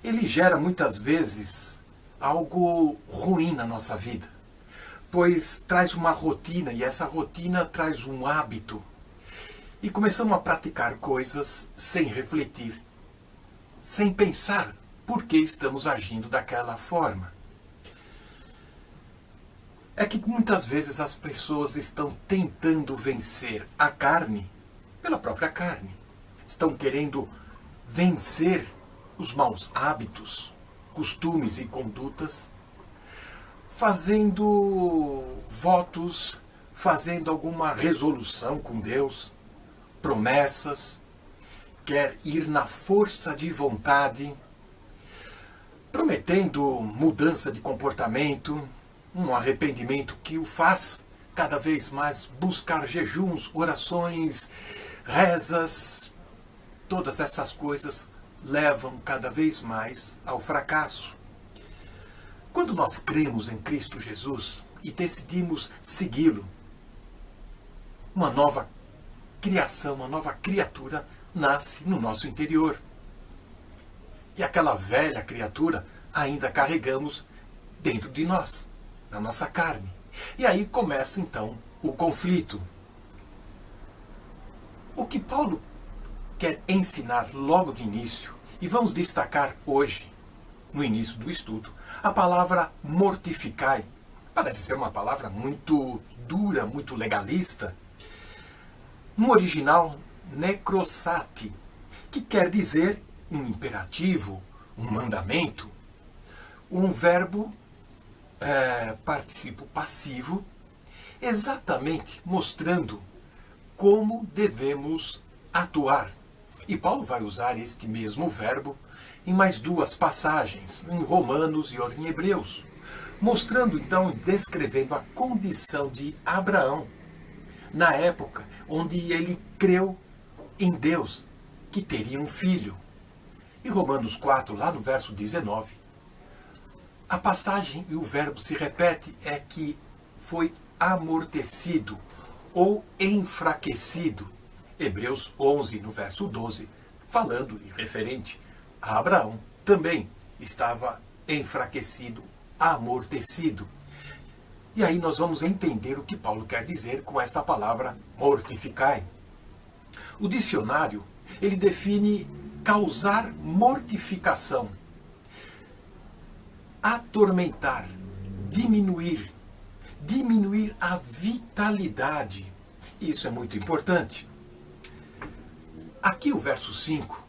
ele gera muitas vezes algo ruim na nossa vida, pois traz uma rotina e essa rotina traz um hábito e começamos a praticar coisas sem refletir, sem pensar por que estamos agindo daquela forma. É que muitas vezes as pessoas estão tentando vencer a carne pela própria carne. Estão querendo vencer os maus hábitos, costumes e condutas, fazendo votos, fazendo alguma resolução com Deus, promessas, quer ir na força de vontade, prometendo mudança de comportamento, um arrependimento que o faz cada vez mais buscar jejuns, orações, rezas. Todas essas coisas levam cada vez mais ao fracasso. Quando nós cremos em Cristo Jesus e decidimos segui-lo, uma nova criação, uma nova criatura nasce no nosso interior. E aquela velha criatura ainda carregamos dentro de nós, na nossa carne. E aí começa então o conflito. O que Paulo quer ensinar logo de início, e vamos destacar hoje, no início do estudo, a palavra mortificai. Parece ser uma palavra muito dura, muito legalista. No original, necrosati, que quer dizer um imperativo, um mandamento, um verbo participo passivo, exatamente mostrando como devemos atuar. E Paulo vai usar este mesmo verbo em mais duas passagens, em Romanos e em Hebreus, mostrando então, descrevendo a condição de Abraão, na época onde ele creu em Deus, que teria um filho. Em Romanos 4, lá no verso 19, a passagem e o verbo se repete, é que foi amortecido ou enfraquecido. Hebreus 11, no verso 12, falando e referente a Abraão, também estava enfraquecido, amortecido. E aí nós vamos entender o que Paulo quer dizer com esta palavra mortificai. O dicionário, ele define causar mortificação, atormentar, diminuir a vitalidade. Isso é muito importante. Aqui o verso 5,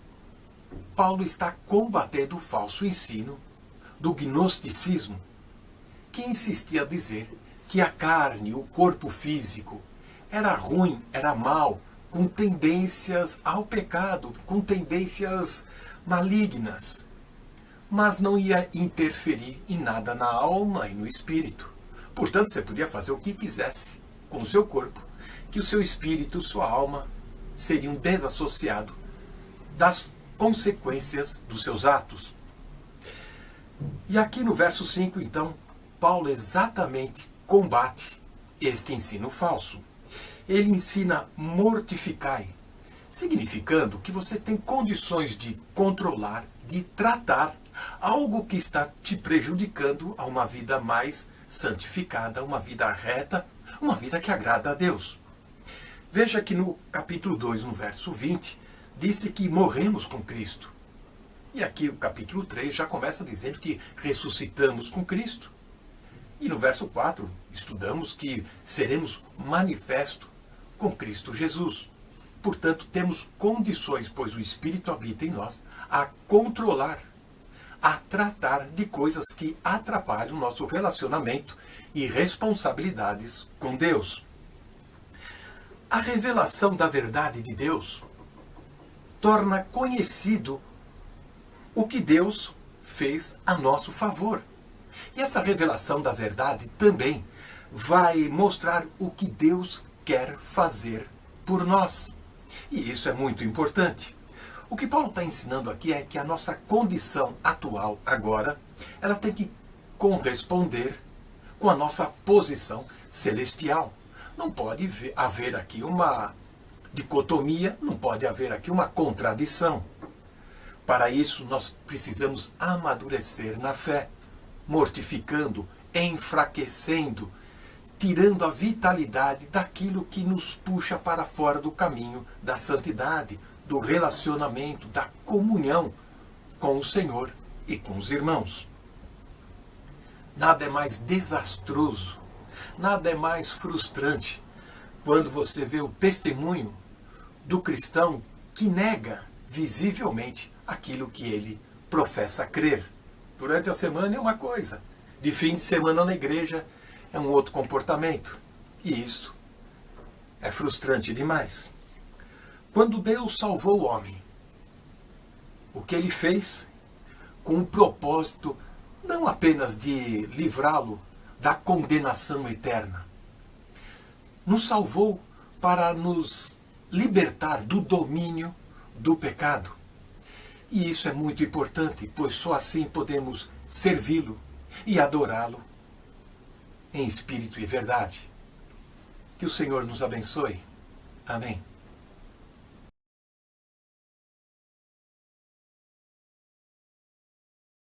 Paulo está combatendo o falso ensino do gnosticismo, que insistia a dizer que a carne, o corpo físico, era ruim, era mau, com tendências ao pecado, com tendências malignas, mas não ia interferir em nada na alma e no espírito. Portanto, você podia fazer o que quisesse com o seu corpo, que o seu espírito, sua alma, seriam desassociados das consequências dos seus atos. E aqui no verso 5, então, Paulo exatamente combate este ensino falso. Ele ensina mortificai, significando que você tem condições de controlar, de tratar algo que está te prejudicando a uma vida mais santificada, uma vida reta, uma vida que agrada a Deus. Veja que no capítulo 2, no verso 20, disse que morremos com Cristo. E aqui o capítulo 3 já começa dizendo que ressuscitamos com Cristo. E no verso 4, estudamos que seremos manifesto com Cristo Jesus. Portanto, temos condições, pois o Espírito habita em nós, a controlar, a tratar de coisas que atrapalham o nosso relacionamento e responsabilidades com Deus. A revelação da verdade de Deus torna conhecido o que Deus fez a nosso favor. E essa revelação da verdade também vai mostrar o que Deus quer fazer por nós. E isso é muito importante. O que Paulo está ensinando aqui é que a nossa condição atual agora, ela tem que corresponder com a nossa posição celestial. Não pode haver aqui uma dicotomia, não pode haver aqui uma contradição. Para isso, nós precisamos amadurecer na fé, mortificando, enfraquecendo, tirando a vitalidade daquilo que nos puxa para fora do caminho da santidade, do relacionamento, da comunhão com o Senhor e com os irmãos. Nada é mais desastroso, nada é mais frustrante quando você vê o testemunho do cristão que nega visivelmente aquilo que ele professa crer. Durante a semana é uma coisa, de fim de semana na igreja é um outro comportamento. E isso é frustrante demais. Quando Deus salvou o homem, o que ele fez com o propósito não apenas de livrá-lo da condenação eterna, nos salvou para nos libertar do domínio do pecado. E isso é muito importante, pois só assim podemos servi-lo e adorá-lo em espírito e verdade. Que o Senhor nos abençoe. Amém.